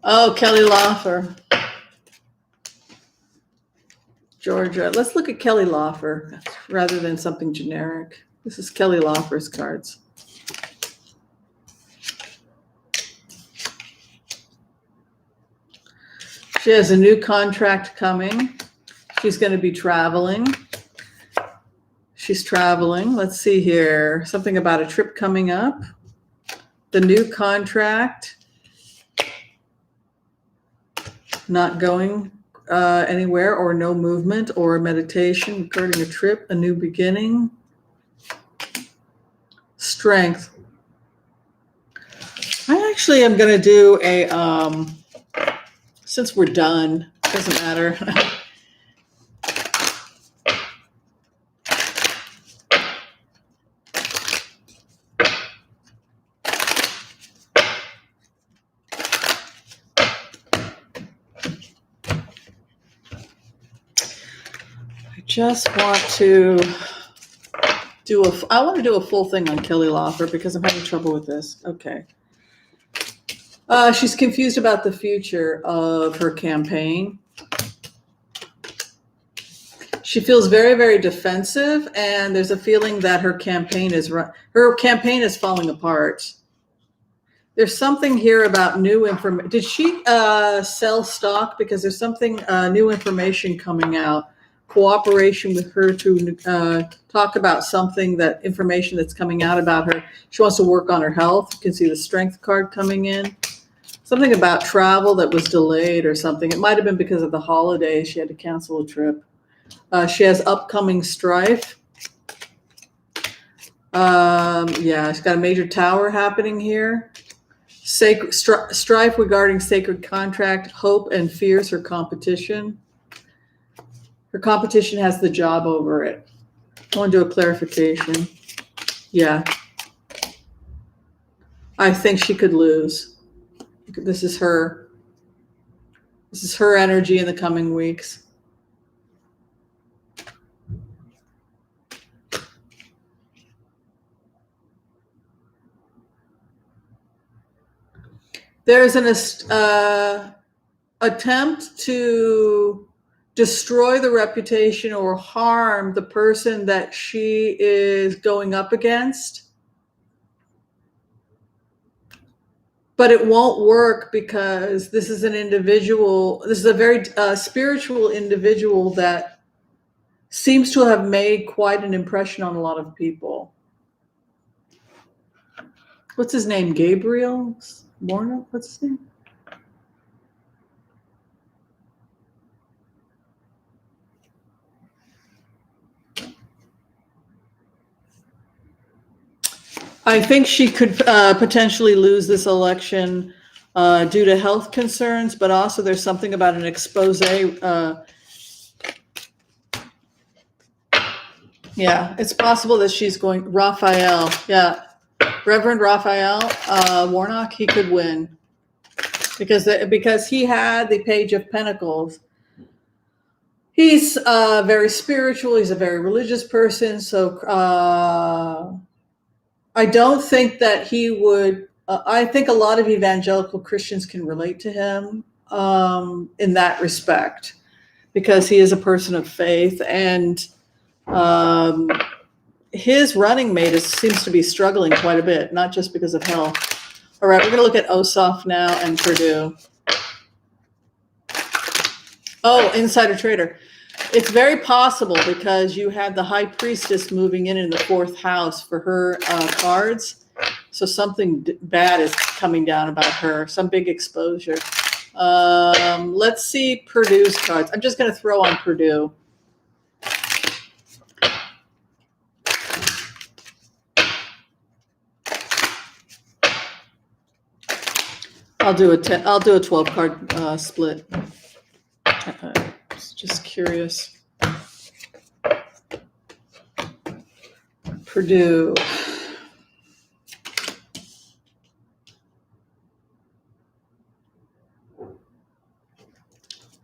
S1: Oh, Kelly Loeffler. Georgia. Let's look at Kelly Loeffler rather than something generic. This is Kelly Loeffler's cards. She has a new contract coming. She's going to be traveling. She's traveling. Let's see here. Something about a trip coming up. The new contract. Not going anywhere, or no movement, or meditation regarding a trip, a new beginning. Strength. I actually am going to do a, since we're done, doesn't matter. Just want to I want to do a full thing on Kelly Loeffler because I'm having trouble with this. Okay. She's confused about the future of her campaign. She feels very, very defensive, and there's a feeling that her campaign is falling apart. There's something here about new information. Did she sell stock? Because there's something, new information coming out. Cooperation with her to talk about information that's coming out about her. She wants to work on her health. You can see the strength card coming in. Something about travel that was delayed or something. It might have been because of the holidays. She had to cancel a trip. She has upcoming strife. Yeah, she's got a major tower happening here. Strife regarding sacred contract, hope and fears her competition. Her competition has the job over it. I want to do a clarification. Yeah. I think she could lose. This is her. This is her energy in the coming weeks. There's an attempt to destroy the reputation or harm the person that she is going up against. But it won't work because this is an individual. This is a very spiritual individual that seems to have made quite an impression on a lot of people. What's his name? Gabriel Morno? What's his name? I think she could potentially lose this election due to health concerns, but also there's something about an expose. Yeah, it's possible that she's going, Raphael. Yeah, Reverend Raphael Warnock, he could win because he had the Page of Pentacles. He's very spiritual. He's a very religious person. So I don't think that he would. I think a lot of evangelical Christians can relate to him in that respect, because he is a person of faith, and his running mate seems to be struggling quite a bit, not just because of health. All right, we're going to look at Ossoff now and Perdue. Oh, insider trader. It's very possible, because you had the High Priestess moving in the 4th house for her cards. So something bad is coming down about her, some big exposure. Let's see Perdue's cards. I'm just going to throw on Perdue. I'll do a 12 card split. Just curious. Perdue.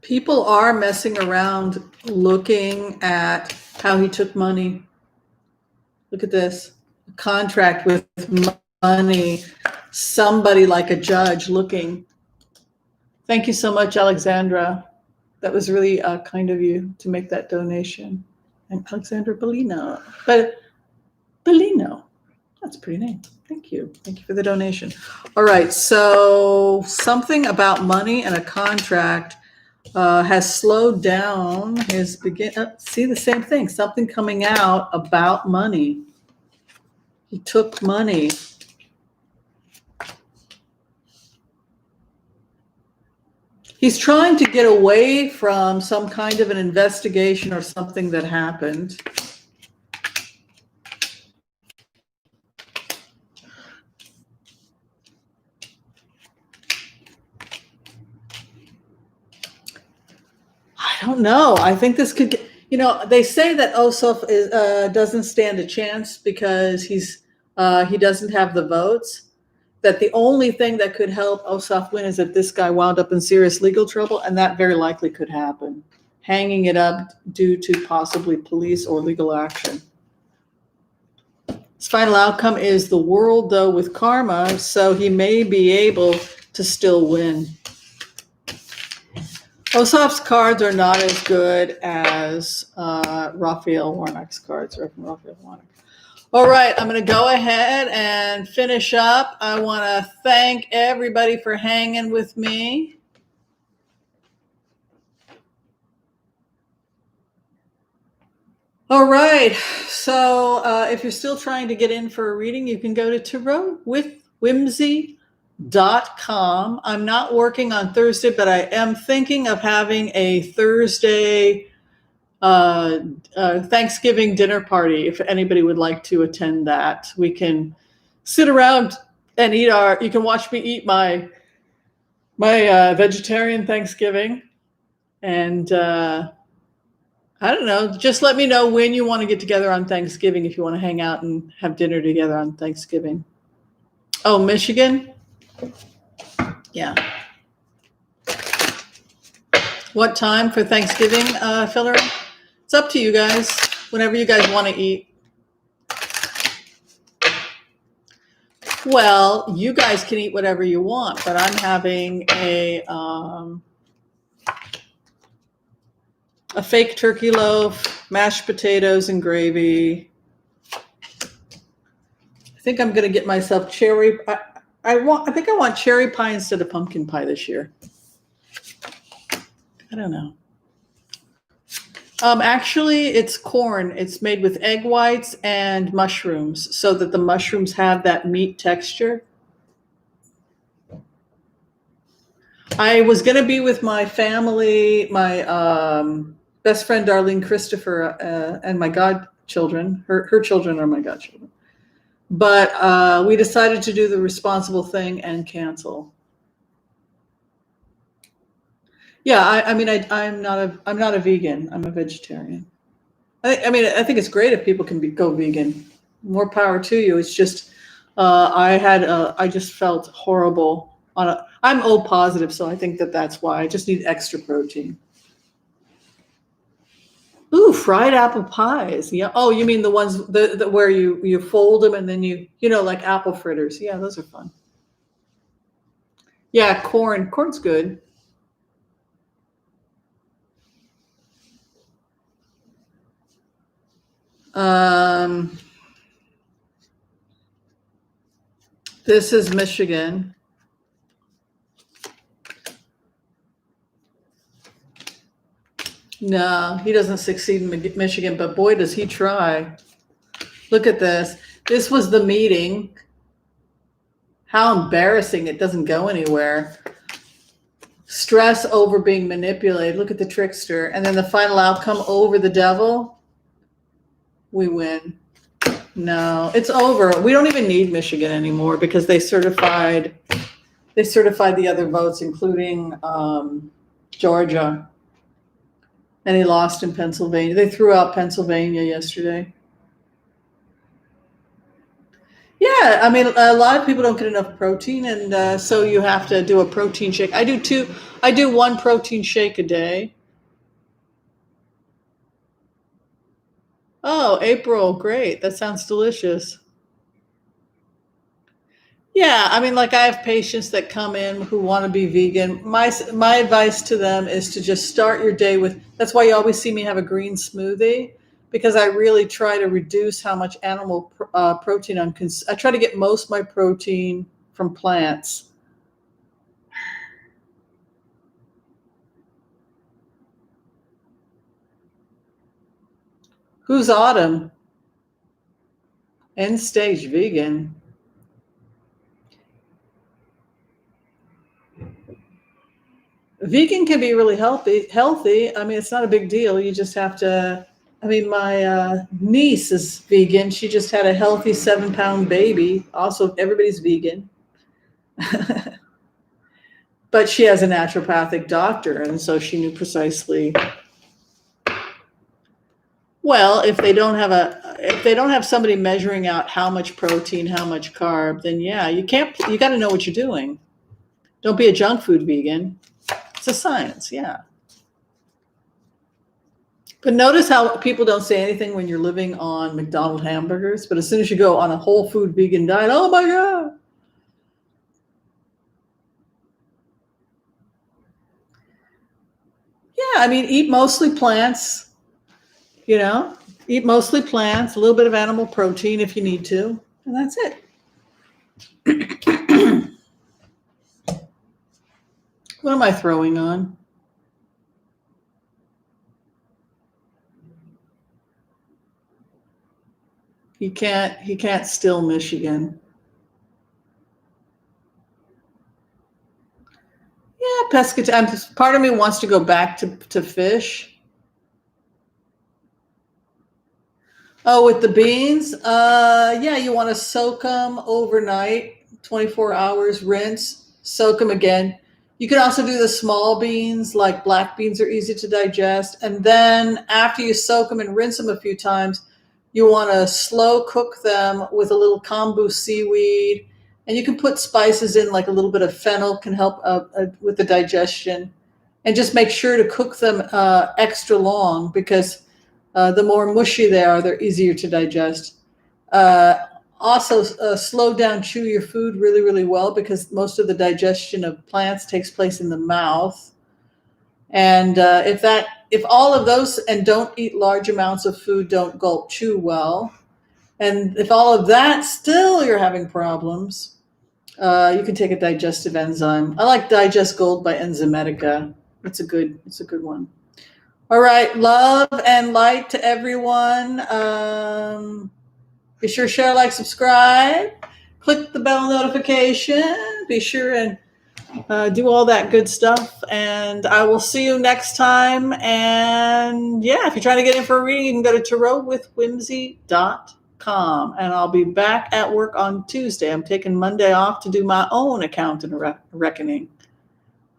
S1: People are messing around looking at how he took money. Look at this. A contract with money. Somebody like a judge looking. Thank you so much, Alexandra. That was really kind of you to make that donation. And Alexandra Bellino. Bellino. That's a pretty name. Thank you. Thank you for the donation. All right. So something about money and a contract has slowed down his see the same thing. Something coming out about money. He took money. He's trying to get away from some kind of an investigation or something that happened. I don't know. I think this could get, they say that Ossoff doesn't stand a chance because he doesn't have the votes. That the only thing that could help Ossoff win is if this guy wound up in serious legal trouble, and that very likely could happen. Hanging it up due to possibly police or legal action. His final outcome is the World, though, with karma, so he may be able to still win. Ossoff's cards are not as good as Raphael Warnock's cards. Raphael Warnock. All right, I'm going to go ahead and finish up. I want to thank everybody for hanging with me. All right, so if you're still trying to get in for a reading, you can go to tarotwithwhimsy.com. I'm not working on Thursday, but I am thinking of having a Thursday Thanksgiving dinner party. If anybody would like to attend that, we can sit around and eat you can watch me eat my vegetarian Thanksgiving. And I don't know, just let me know when you want to get together on Thanksgiving, if you want to hang out and have dinner together on Thanksgiving. Oh, Michigan? Yeah. What time for Thanksgiving, Fillery? It's up to you guys, whenever you guys want to eat. Well, you guys can eat whatever you want, but I'm having a fake turkey loaf, mashed potatoes and gravy. I think I'm going to get myself cherry. I think I want cherry pie instead of pumpkin pie this year. I don't know. Actually, it's corn. It's made with egg whites and mushrooms, so that the mushrooms have that meat texture. I was going to be with my family, my best friend Darlene Christopher, and my godchildren. Her children are my godchildren. But we decided to do the responsible thing and cancel. Yeah, I'm not a vegan. I'm a vegetarian. I think it's great if people can go vegan. More power to you. It's just I just felt horrible I'm O positive, so I think that's why I just need extra protein. Ooh, fried apple pies. Yeah. Oh, you mean the ones the where you fold them and then like apple fritters. Yeah, those are fun. Yeah, corn's good. Um, this is Michigan. No, he doesn't succeed in Michigan, but boy, does he try. Look at this. This was the meeting. How embarrassing. It doesn't go anywhere. Stress over being manipulated. Look at the trickster. And then the final outcome over the devil. We win. No, it's over. We don't even need Michigan anymore because they certified the other votes, including Georgia. And he lost in Pennsylvania. They threw out Pennsylvania yesterday. Yeah, I mean, a lot of people don't get enough protein, and so you have to do a protein shake. I do one protein shake a day. Oh, April, great. That sounds delicious. Yeah, I mean, like I have patients that come in who want to be vegan. My advice to them is to just start your day with. That's why you always see me have a green smoothie because I really try to reduce how much animal protein I try to get most of my protein from plants. Who's Autumn? End stage vegan. Vegan can be really healthy. I mean, it's not a big deal. You just have to. I mean, my niece is vegan. She just had a healthy 7-pound baby. Also, everybody's vegan. But she has a naturopathic doctor, and so she knew precisely. Well, if they don't have somebody measuring out how much protein, how much carb, then yeah, you got to know what you're doing. Don't be a junk food vegan. It's a science, yeah. But notice how people don't say anything when you're living on McDonald's hamburgers, but as soon as you go on a whole food vegan diet, oh my God. Yeah, I mean, eat mostly plants, eat mostly plants, a little bit of animal protein if you need to, and that's it. What am I throwing on? He can't steal Michigan. Yeah, pescatarian. Part of me wants to go back to fish. Oh, with the beans? Yeah, you want to soak them overnight, 24 hours, rinse, soak them again. You can also do the small beans, like black beans are easy to digest. And then after you soak them and rinse them a few times, you want to slow cook them with a little kombu seaweed. And you can put spices in, like a little bit of fennel can help with the digestion. And just make sure to cook them extra long because the more mushy they are, they're easier to digest. Also, slow down, chew your food really, really well because most of the digestion of plants takes place in the mouth. And if all of those, and don't eat large amounts of food, don't gulp, chew well. And if all of that still you're having problems, you can take a digestive enzyme. I like Digest Gold by Enzymedica. It's a good one. All right, love and light to everyone. Be sure to share, like, subscribe, click the bell notification. Be sure and do all that good stuff. And I will see you next time. And yeah, if you're trying to get in for a reading, you can go to tarotwithwhimsy.com. And I'll be back at work on Tuesday. I'm taking Monday off to do my own account and reckoning.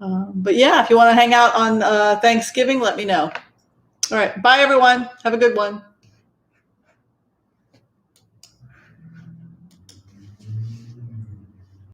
S1: But yeah, if you want to hang out on Thanksgiving, let me know. All right. Bye, everyone. Have a good one.